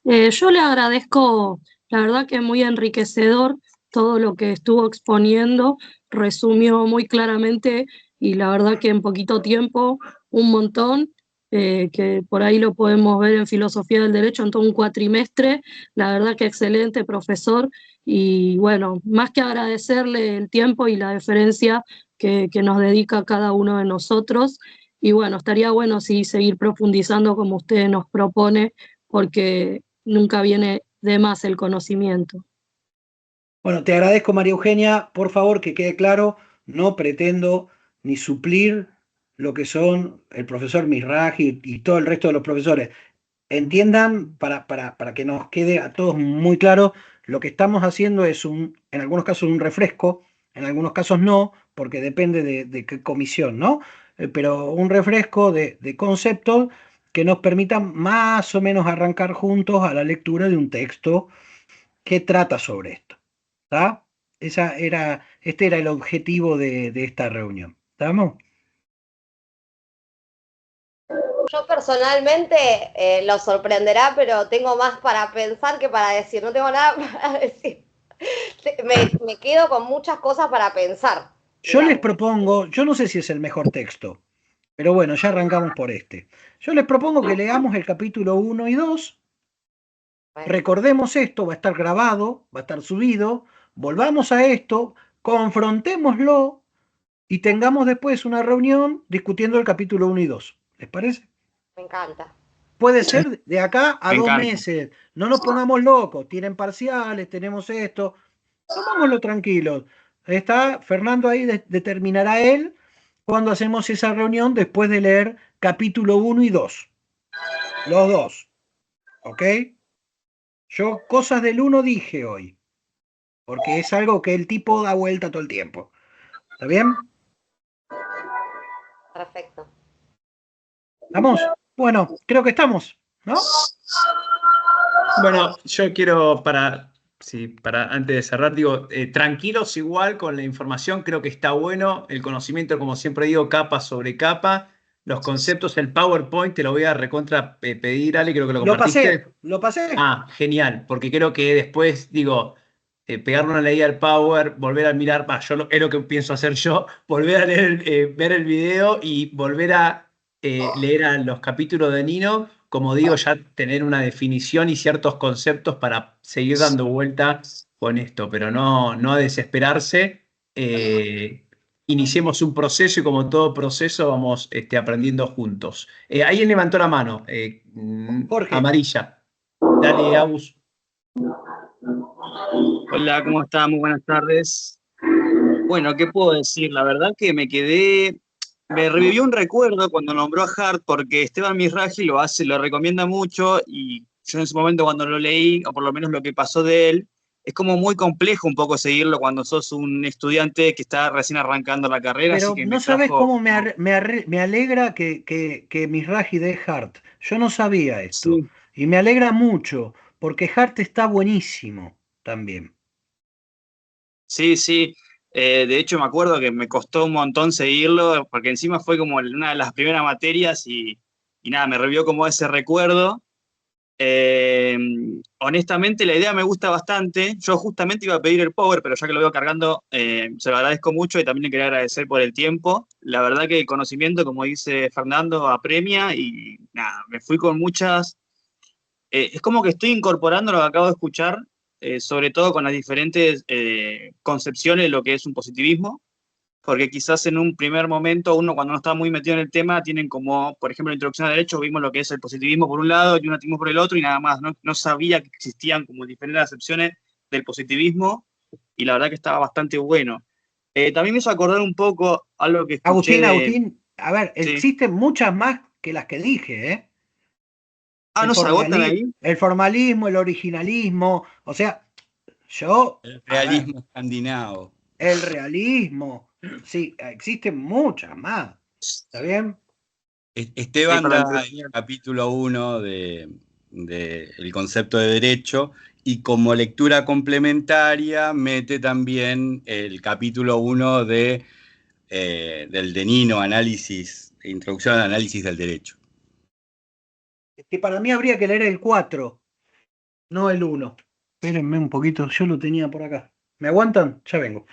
Yo le agradezco, la verdad que es muy enriquecedor todo lo que estuvo exponiendo, resumió muy claramente y la verdad que en poquito tiempo un montón, que por ahí lo podemos ver en Filosofía del Derecho en todo un cuatrimestre, la verdad que excelente profesor y bueno, más que agradecerle el tiempo y la deferencia que nos dedica cada uno de nosotros y bueno, estaría bueno sí seguir profundizando como usted nos propone porque nunca viene de más el conocimiento. Bueno, te agradezco, María Eugenia. Por favor, que quede claro, no pretendo ni suplir lo que son el profesor Mizrahi y todo el resto de los profesores. Entiendan, para que nos quede a todos muy claro, lo que estamos haciendo es en algunos casos un refresco, en algunos casos no, porque depende de qué comisión, ¿no? Pero un refresco de conceptos que nos permitan más o menos arrancar juntos a la lectura de un texto que trata sobre esto. ¿Está? Este era el objetivo de esta reunión. ¿Estamos? Yo personalmente lo sorprenderá, pero tengo más para pensar que para decir. No tengo nada para decir. Me quedo con muchas cosas para pensar. Yo les propongo, yo no sé si es el mejor texto, pero bueno, ya arrancamos por este. Yo les propongo que leamos el capítulo 1 y 2, recordemos esto, va a estar grabado, va a estar subido, volvamos a esto, confrontémoslo y tengamos después una reunión discutiendo el capítulo 1 y 2. ¿Les parece? Me encanta. Puede ser de acá a Me 2 encanta. meses. No nos pongamos locos. Tienen parciales, tenemos esto. Tomámoslo tranquilos. Está Fernando ahí, determinará él cuando hacemos esa reunión después de leer capítulo 1 y 2. Los dos. ¿Ok? Yo cosas del 1 dije hoy. Porque es algo que el tipo da vuelta todo el tiempo. ¿Está bien? Perfecto. ¿Estamos? Bueno, creo que estamos, ¿no? Bueno, yo quiero para antes de cerrar, digo, tranquilos igual con la información, creo que está bueno, el conocimiento, como siempre digo, capa sobre capa, los conceptos, el PowerPoint, te lo voy a recontra pedir, Ale, creo que lo compartiste. Lo pasé. Ah, genial, porque creo que después, digo, pegarle una leída al Power, volver a mirar, es lo que pienso hacer yo, volver a leer, ver el video y volver a leer a los capítulos de Nino, como digo, ya tener una definición y ciertos conceptos para seguir dando vuelta con esto, pero no a desesperarse. Iniciemos un proceso y como todo proceso vamos aprendiendo juntos. Alguien levantó la mano, Jorge. amarilla. Dale, Agus. Hola, ¿cómo está? Muy buenas tardes. Bueno, ¿qué puedo decir? La verdad que me revivió un recuerdo cuando nombró a Hart, porque Esteban Mizrahi lo recomienda mucho, y yo en ese momento cuando lo leí, o por lo menos lo que pasó de él, es como muy complejo un poco seguirlo cuando sos un estudiante que está recién arrancando la carrera. Pero así que no sabes cómo me alegra que Mizrahi dé Hart. Yo no sabía esto. Sí. Y me alegra mucho, porque Hart está buenísimo también. Sí, sí. De hecho, me acuerdo que me costó un montón seguirlo, porque encima fue como una de las primeras materias y nada, me revivió como ese recuerdo. Honestamente, la idea me gusta bastante. Yo justamente iba a pedir el Power, pero ya que lo veo cargando, se lo agradezco mucho y también le quería agradecer por el tiempo. La verdad que el conocimiento, como dice Fernando, apremia y nada, me fui con muchas... es como que estoy incorporando lo que acabo de escuchar, sobre todo con las diferentes concepciones de lo que es un positivismo, porque quizás en un primer momento uno cuando no está muy metido en el tema tienen como, por ejemplo, en la introducción a derecho vimos lo que es el positivismo por un lado y un ateísmo por el otro y nada más, no sabía que existían como diferentes acepciones del positivismo y la verdad que estaba bastante bueno. También me hizo acordar un poco algo que escuché Agustín, a ver, Sí. existen muchas más que las que dije, ¿eh? Ah, ¿no se agotan ahí? El formalismo, el originalismo, o sea, El realismo escandinavo. el realismo, sí, existen muchas más, ¿está bien? Esteban da el capítulo 1 el concepto de derecho y como lectura complementaria mete también el capítulo 1 del de Nino, introducción al análisis del derecho. Que para mí habría que leer el 4, no el 1. Espérenme un poquito, yo lo tenía por acá. ¿Me aguantan? Ya vengo.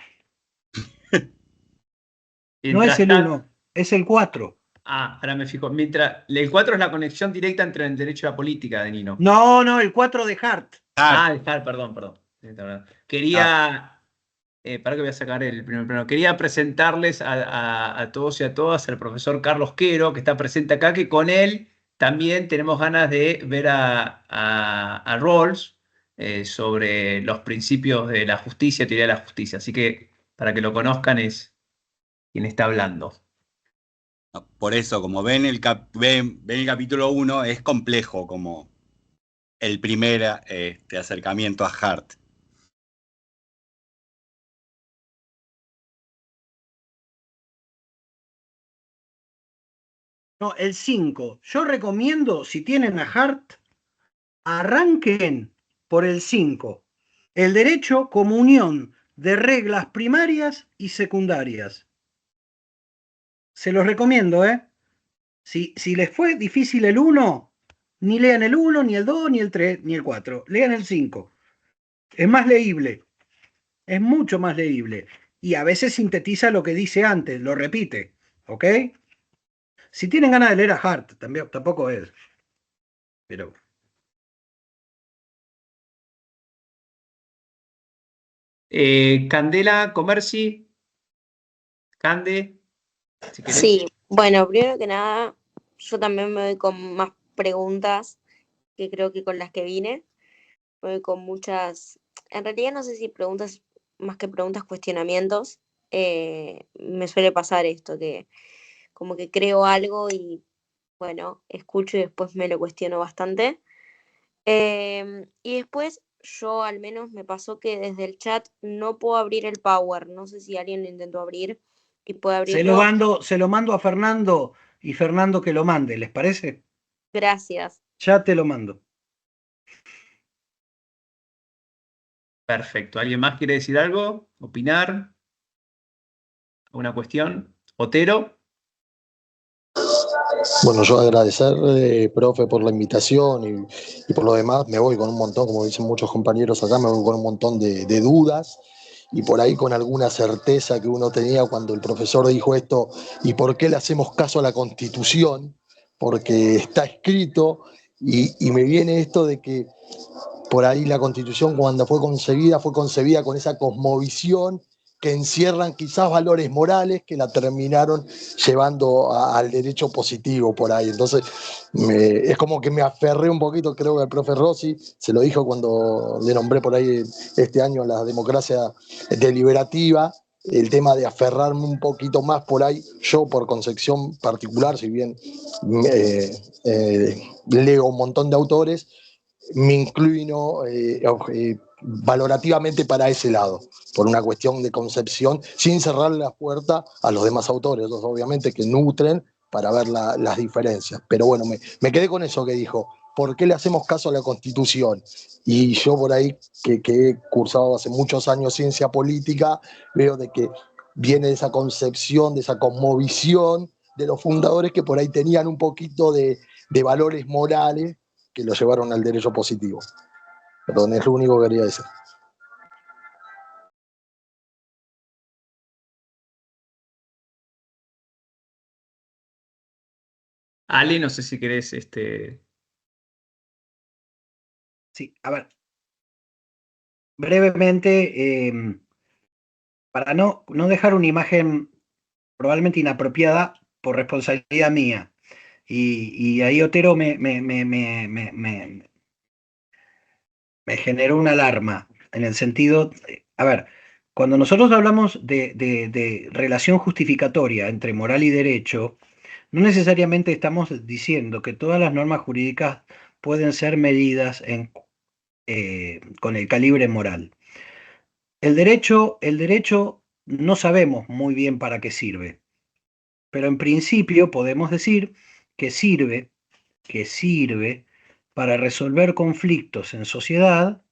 No es el 1, es el 4. Ah, ahora me fijo. Mientras, el 4 es la conexión directa entre el derecho y la política de Nino. No, el 4 de Hart. Ah, de Hart, perdón. Quería, para que voy a sacar el primer plano. Quería presentarles a todos y a todas al profesor Carlos Quero, que está presente acá, que con él también tenemos ganas de ver a Rawls sobre los principios de la justicia, teoría de la justicia. Así que para que lo conozcan es quien está hablando. Por eso, como ven el capítulo 1, es complejo como el primer acercamiento a Hart. No, el 5. Yo recomiendo, si tienen a Hart, arranquen por el 5. El derecho como unión de reglas primarias y secundarias. Se los recomiendo, ¿eh? Si les fue difícil el 1, ni lean el 1, ni el 2, ni el 3, ni el 4. Lean el 5. Es más leíble. Es mucho más leíble. Y a veces sintetiza lo que dice antes, lo repite. ¿Ok? Si tienen ganas de leer a Hart, tampoco es. Pero... Candela, Comerci, Cande, si querés. Sí, bueno, primero que nada, yo también me voy con más preguntas que creo que con las que vine. Me voy con muchas, en realidad no sé si preguntas, más que preguntas, cuestionamientos. Me suele pasar esto, que como que creo algo y bueno, escucho y después me lo cuestiono bastante. Y después yo al menos me pasó que desde el chat no puedo abrir el Power. No sé si alguien lo intentó abrir y puede abrirlo. Se lo mando a Fernando y Fernando que lo mande, ¿les parece? Gracias. Ya te lo mando. Perfecto. ¿Alguien más quiere decir algo? ¿Opinar? ¿Alguna cuestión? ¿Otero? Bueno, yo agradecer, profe, por la invitación y por lo demás. Me voy con un montón, como dicen muchos compañeros acá, me voy con un montón de dudas y por ahí con alguna certeza que uno tenía cuando el profesor dijo esto, ¿y por qué le hacemos caso a la Constitución? Porque está escrito y me viene esto de que por ahí la Constitución cuando fue concebida con esa cosmovisión que encierran quizás valores morales que la terminaron llevando al derecho positivo por ahí. Entonces, es como que me aferré un poquito, creo que el profe Rossi se lo dijo cuando le nombré por ahí este año la democracia deliberativa, el tema de aferrarme un poquito más por ahí, yo por concepción particular, si bien leo un montón de autores, me inclino valorativamente para ese lado, por una cuestión de concepción, sin cerrar la puerta a los demás autores, los obviamente que nutren para ver las diferencias. Pero bueno, me quedé con eso que dijo, ¿por qué le hacemos caso a la Constitución? Y yo por ahí, que he cursado hace muchos años ciencia política, veo de que viene de esa concepción, de esa cosmovisión de los fundadores que por ahí tenían un poquito de valores morales que lo llevaron al derecho positivo. Perdón, es lo único que quería decir. Ale, no sé si querés Sí, a ver. Brevemente, para no dejar una imagen probablemente inapropiada por responsabilidad mía. Y ahí Otero me generó una alarma, en el sentido, a ver, cuando nosotros hablamos de relación justificatoria entre moral y derecho, no necesariamente estamos diciendo que todas las normas jurídicas pueden ser medidas con el calibre moral. El derecho no sabemos muy bien para qué sirve, pero en principio podemos decir que sirve para resolver conflictos en sociedad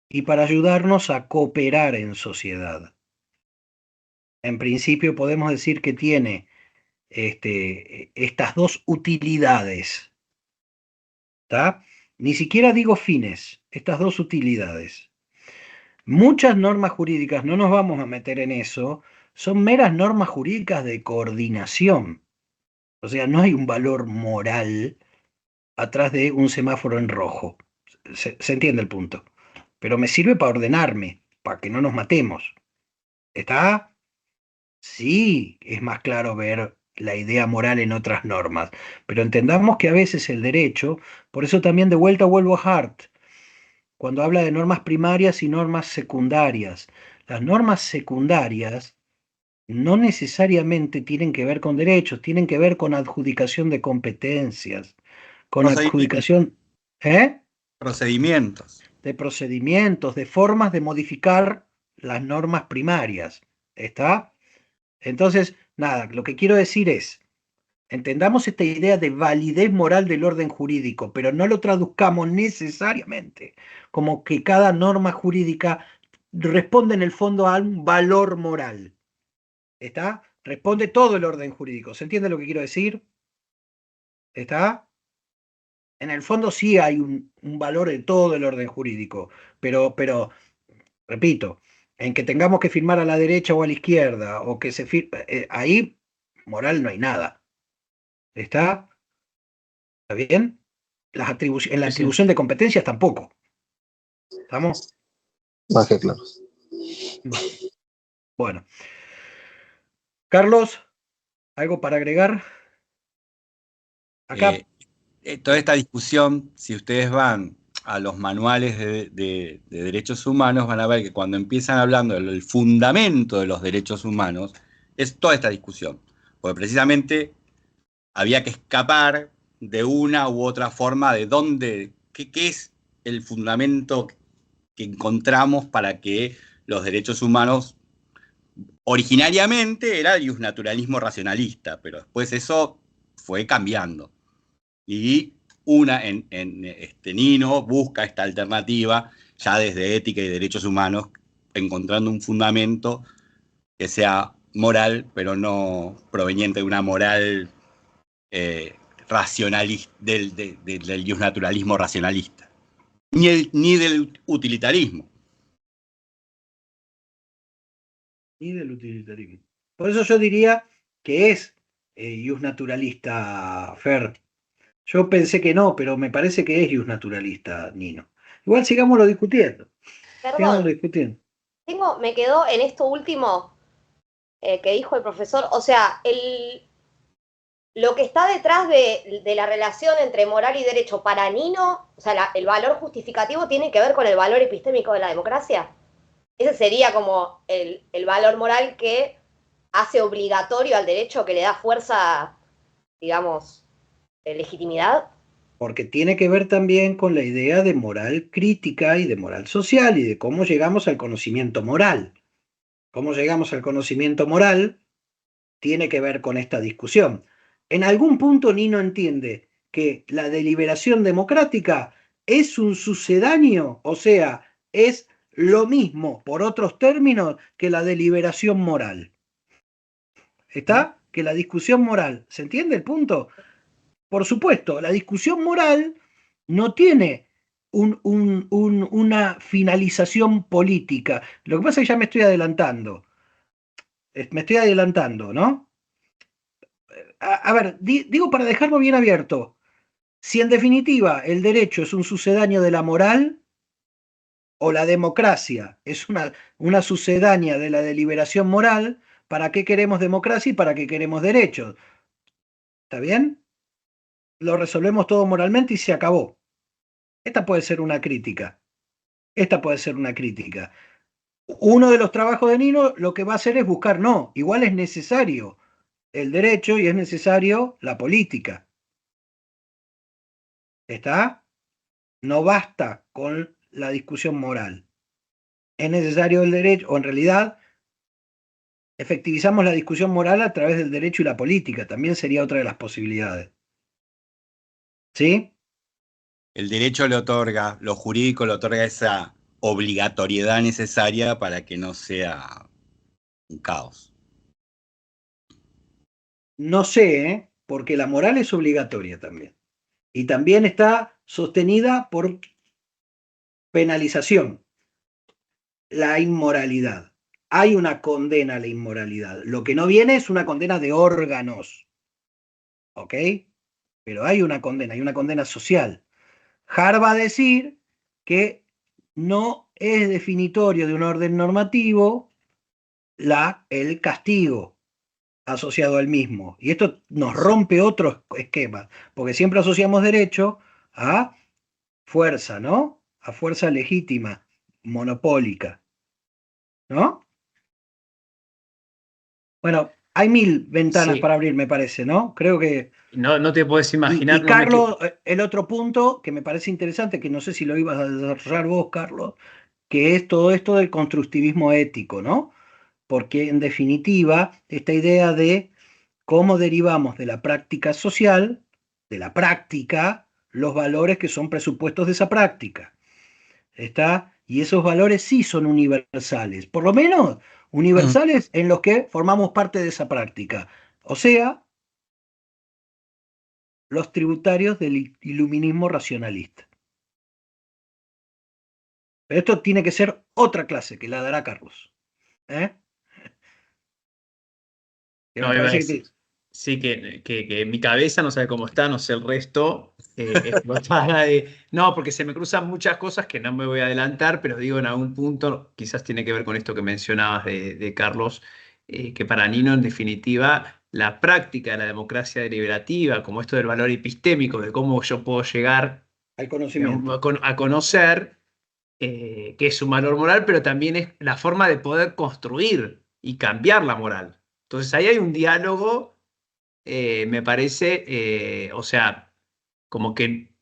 y para ayudarnos a cooperar en sociedad. En principio podemos decir que tiene estas dos utilidades. ¿Tá? Ni siquiera digo fines, estas dos utilidades. Muchas normas jurídicas, no nos vamos a meter en eso, son meras normas jurídicas de coordinación. O sea, no hay un valor moral atrás de un semáforo en rojo. Se entiende el punto. Pero me sirve para ordenarme, para que no nos matemos. ¿Está? Sí, es más claro ver la idea moral en otras normas, pero entendamos que a veces el derecho, por eso también de vuelta vuelvo a Hart, cuando habla de normas primarias y normas secundarias. Las normas secundarias no necesariamente tienen que ver con derechos, tienen que ver con adjudicación de competencias, con adjudicación, procedimientos. De procedimientos, de formas de modificar las normas primarias. ¿Está? Entonces, nada, lo que quiero decir es, entendamos esta idea de validez moral del orden jurídico, pero no lo traduzcamos necesariamente como que cada norma jurídica responde en el fondo a un valor moral. ¿Está? Responde todo el orden jurídico. ¿Se entiende lo que quiero decir? ¿Está? En el fondo sí hay un valor en todo el orden jurídico, pero repito, en que tengamos que firmar a la derecha o a la izquierda, o que se firme, ahí moral no hay nada. ¿Está? ¿Está bien? En la atribución de competencias tampoco. ¿Estamos? Más que claro. Bueno. Carlos, ¿algo para agregar? Acá. Toda esta discusión, si ustedes van a los manuales de derechos humanos, van a ver que cuando empiezan hablando del fundamento de los derechos humanos, es toda esta discusión. Porque precisamente había que escapar de una u otra forma de dónde, qué es el fundamento que encontramos para que los derechos humanos, originariamente era el naturalismo racionalista, pero después eso fue cambiando. Y Nino busca esta alternativa ya desde ética y derechos humanos, encontrando un fundamento que sea moral, pero no proveniente de una moral del justnaturalismo racionalista, ni del utilitarismo. Ni del utilitarismo. Por eso yo diría que es justnaturalista, Fer. Yo pensé que no, pero me parece que es justnaturalista, Nino. Igual sigámoslo discutiendo. Perdón, discutiendo. me quedó en esto último que dijo el profesor, o sea, lo que está detrás de la relación entre moral y derecho para Nino, o sea, el valor justificativo tiene que ver con el valor epistémico de la democracia. Ese sería como el valor moral que hace obligatorio al derecho, que le da fuerza, digamos, legitimidad. Porque tiene que ver también con la idea de moral crítica y de moral social y de cómo llegamos al conocimiento moral. Cómo llegamos al conocimiento moral tiene que ver con esta discusión. En algún punto Nino entiende que la deliberación democrática es un sucedáneo, o sea, es lo mismo, por otros términos, que la deliberación moral. ¿Está? Que la discusión moral. ¿Se entiende el punto? Por supuesto, la discusión moral no tiene una finalización política. Lo que pasa es que ya me estoy adelantando. Me estoy adelantando, ¿no? A ver, digo para dejarlo bien abierto. Si en definitiva el derecho es un sucedáneo de la moral, o la democracia es una sucedánea de la deliberación moral, ¿para qué queremos democracia y para qué queremos derechos? ¿Está bien? Lo resolvemos todo moralmente y se acabó. Esta puede ser una crítica. Esta puede ser una crítica. Uno de los trabajos de Nino lo que va a hacer es buscar, no, igual es necesario el derecho y es necesario la política. ¿Está? No basta con la discusión moral. Es necesario el derecho, o en realidad efectivizamos la discusión moral a través del derecho y la política. También sería otra de las posibilidades. ¿Sí? El derecho le otorga, lo jurídico le otorga esa obligatoriedad necesaria para que no sea un caos. No sé, porque la moral es obligatoria también. Y también está sostenida por penalización, la inmoralidad. Hay una condena a la inmoralidad. Lo que no viene es una condena de órganos. ¿Ok? Pero hay una condena social. Har va a decir que no es definitorio de un orden normativo el castigo asociado al mismo. Y esto nos rompe otros esquemas, porque siempre asociamos derecho a fuerza, ¿no? A fuerza legítima, monopólica, ¿no? Bueno, hay 1000 ventanas Sí. para abrir, me parece, ¿no? Creo que... No te puedes imaginar. Y Carlos, el otro punto que me parece interesante, que no sé si lo ibas a desarrollar vos, Carlos, que es todo esto del constructivismo ético, ¿no? Porque en definitiva, esta idea de cómo derivamos de la práctica social, de la práctica, los valores que son presupuestos de esa práctica. ¿Está? Y esos valores sí son universales, por lo menos universales en los que formamos parte de esa práctica. O sea, los tributarios del iluminismo racionalista. Pero esto tiene que ser otra clase que la dará Carlos. ¿Eh? No, iba a decir, sí, que en mi cabeza no sabe cómo está, no sé el resto, explotada de... No, porque se me cruzan muchas cosas que no me voy a adelantar, pero digo, en algún punto quizás tiene que ver con esto que mencionabas de Carlos, que para Nino, en definitiva, la práctica de la democracia deliberativa, como esto del valor epistémico, de cómo yo puedo llegar al conocimiento, a conocer, que es un valor moral, pero también es la forma de poder construir y cambiar la moral. Entonces ahí hay un diálogo, me parece, o sea, como que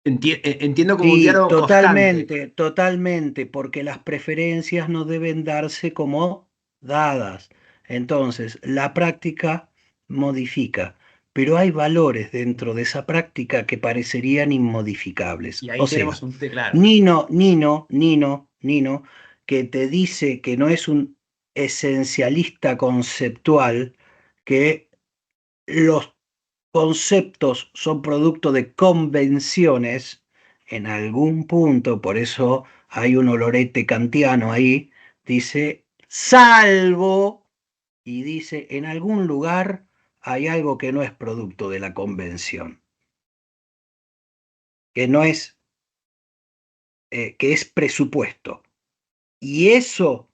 entiendo como un sí, diálogo constante. totalmente, porque las preferencias no deben darse como dadas. Entonces, la práctica modifica, pero hay valores dentro de esa práctica que parecerían inmodificables. Y ahí O tenemos sea, un claro. Nino, que te dice que no es un esencialista conceptual, que los conceptos son producto de convenciones, en algún punto, por eso hay un olorete kantiano ahí, dice, salvo, y dice, en algún lugar hay algo que no es producto de la convención, que no es, que es presupuesto. Y eso,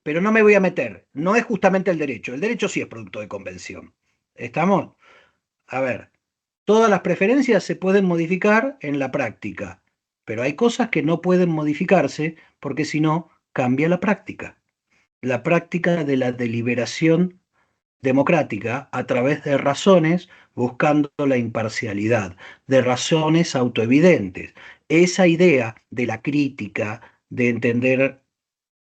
pero no me voy a meter, no es justamente el derecho sí es producto de convención. ¿Estamos? A ver, todas las preferencias se pueden modificar en la práctica, pero hay cosas que no pueden modificarse porque si no, cambia la práctica. La práctica de la deliberación democrática a través de razones buscando la imparcialidad, de razones autoevidentes. Esa idea de la crítica, de entender,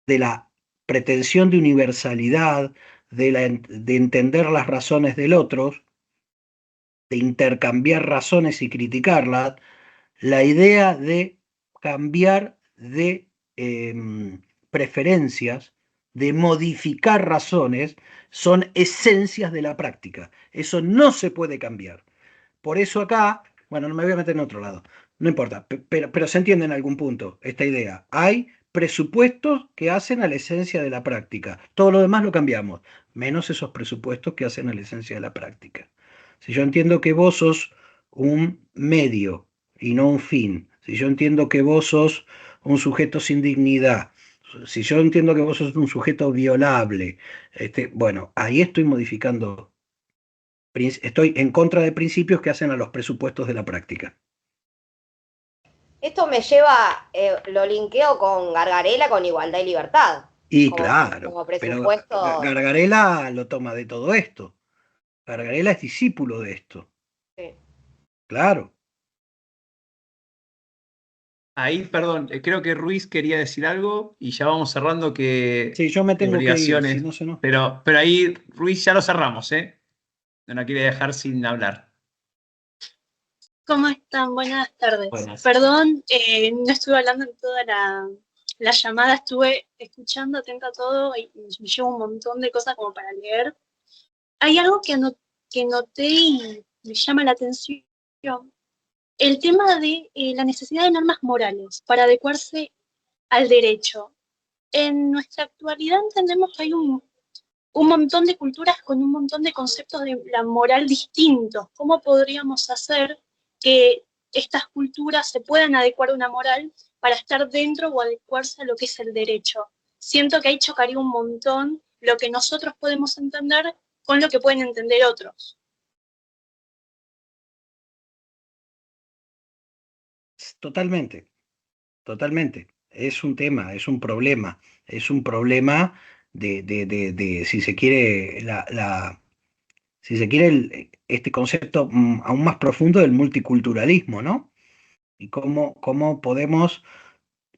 de la pretensión de universalidad, de entender las razones del otro, de intercambiar razones y criticarlas, la idea de cambiar de preferencias, de modificar razones, son esencias de la práctica. Eso no se puede cambiar. Por eso acá, bueno, no me voy a meter en otro lado, no importa, pero se entiende en algún punto esta idea. Hay presupuestos que hacen a la esencia de la práctica. Todo lo demás lo cambiamos, menos esos presupuestos que hacen a la esencia de la práctica. Si yo entiendo que vos sos un medio y no un fin, si yo entiendo que vos sos un sujeto sin dignidad, si yo entiendo que vos sos un sujeto violable, bueno, ahí estoy modificando, estoy en contra de principios que hacen a los presupuestos de la práctica. Esto me lleva, lo linkeo con Gargarella, con igualdad y libertad. Y como, claro, como pero presupuesto. Gargarella lo toma de todo esto. Gargarella es discípulo de esto. Sí. Claro. Ahí, perdón, creo que Ruiz quería decir algo y ya vamos cerrando que Sí, yo me tengo que ir, si obligaciones. no se nos... Pero ahí, Ruiz, ya lo cerramos, ¿eh? No nos quiere dejar sin hablar. ¿Cómo están? Buenas tardes. Buenas. Perdón, no estuve hablando en toda la llamada, estuve escuchando atenta a todo y me llevo un montón de cosas como para leer. Hay algo que noté y me llama la atención. El tema de la necesidad de normas morales para adecuarse al derecho. En nuestra actualidad entendemos que hay un montón de culturas con un montón de conceptos de la moral distintos. ¿Cómo podríamos hacer que estas culturas se puedan adecuar a una moral para estar dentro o adecuarse a lo que es el derecho? Siento que ahí chocaría un montón lo que nosotros podemos entender con lo que pueden entender otros. Totalmente, totalmente. Es un tema, es un problema. Es un problema de si se quiere, si se quiere, este concepto aún más profundo del multiculturalismo, ¿no? Y cómo podemos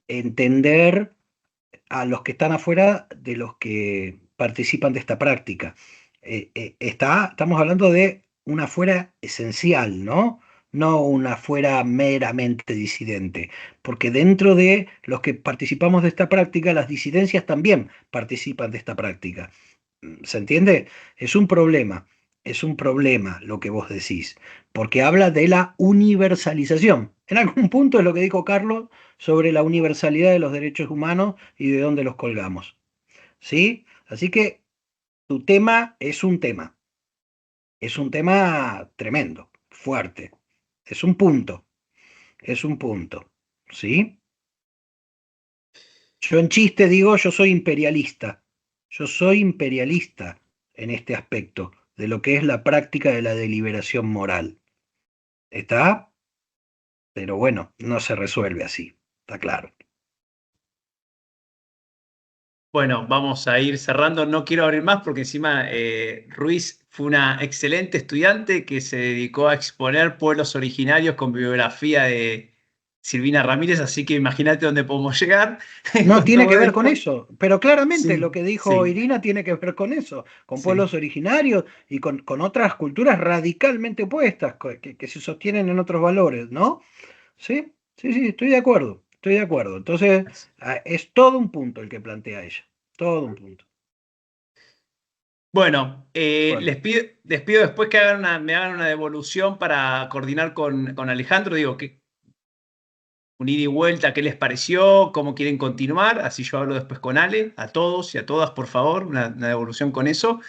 entender a los que están afuera de los que participan de esta práctica. Estamos hablando de una afuera esencial, ¿no? No una afuera meramente disidente, porque dentro de los que participamos de esta práctica, las disidencias también participan de esta práctica. ¿Se entiende? Es un problema lo que vos decís, porque habla de la universalización. En algún punto es lo que dijo Carlos sobre la universalidad de los derechos humanos y de dónde los colgamos. ¿Sí? Así que tu tema es un tema. Es un tema tremendo, fuerte. Es un punto. Es un punto. ¿Sí? Yo en chiste digo, yo soy imperialista. Yo soy imperialista en este aspecto de lo que es la práctica de la deliberación moral. ¿Está? Pero bueno, no se resuelve así. Está claro. Bueno, vamos a ir cerrando. No quiero abrir más porque encima Ruiz fue una excelente estudiante que se dedicó a exponer pueblos originarios con biografía de Silvina Ramírez, así que imagínate dónde podemos llegar. No, con tiene todo que ver con esto. eso, pero claramente lo Sí, que dijo sí, Irina tiene que ver con eso, con sí. pueblos originarios y con otras culturas radicalmente opuestas que se sostienen en otros valores, ¿no? Sí, sí, sí, estoy de acuerdo, estoy de acuerdo. Entonces, es todo un punto el que plantea ella, todo un punto. Bueno, les pido después que me hagan una devolución para coordinar con Alejandro. Digo, un ida y vuelta, ¿qué les pareció? ¿Cómo quieren continuar? Así yo hablo después con Ale, a todos y a todas, por favor, una devolución con eso.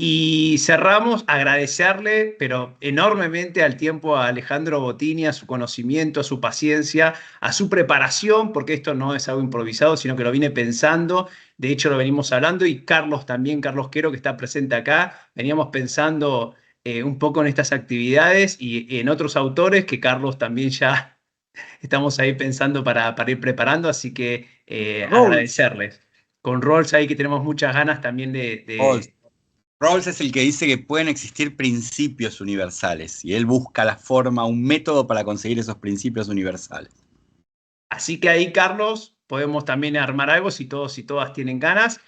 Y cerramos, agradecerle, pero enormemente al tiempo a Alejandro Bottini, a su conocimiento, a su paciencia, a su preparación, porque esto no es algo improvisado, sino que lo vine pensando. De hecho, lo venimos hablando, y Carlos también, Carlos Quero, que está presente acá, veníamos pensando un poco en estas actividades y en otros autores que Carlos también ya estamos ahí pensando para ir preparando, así que agradecerles. Con Rawls ahí que tenemos muchas ganas también Rawls es el que dice que pueden existir principios universales y él busca la forma, un método para conseguir esos principios universales. Así que ahí, Carlos, podemos también armar algo si todos y todas tienen ganas.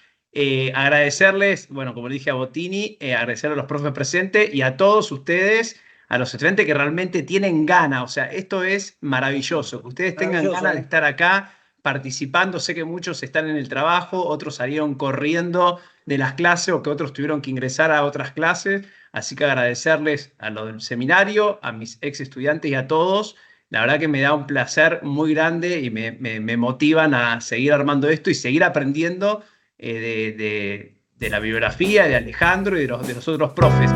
Agradecerles, bueno, como le dije a Bottini, agradecer a los profes presentes y a todos ustedes, a los estudiantes que realmente tienen ganas. O sea, esto es maravilloso, que ustedes tengan ganas de estar acá participando. Sé que muchos están en el trabajo, otros salieron corriendo de las clases o que otros tuvieron que ingresar a otras clases. Así que agradecerles a los del seminario, a mis ex estudiantes y a todos. La verdad que me da un placer muy grande y me motivan a seguir armando esto y seguir aprendiendo de la bibliografía de Alejandro y de los otros profes.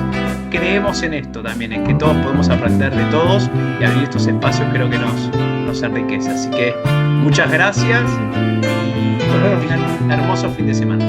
Creemos en esto también, en que todos podemos aprender de todos, y abrir estos espacios creo que nos enriquece. Así que muchas gracias y un hermoso fin de semana.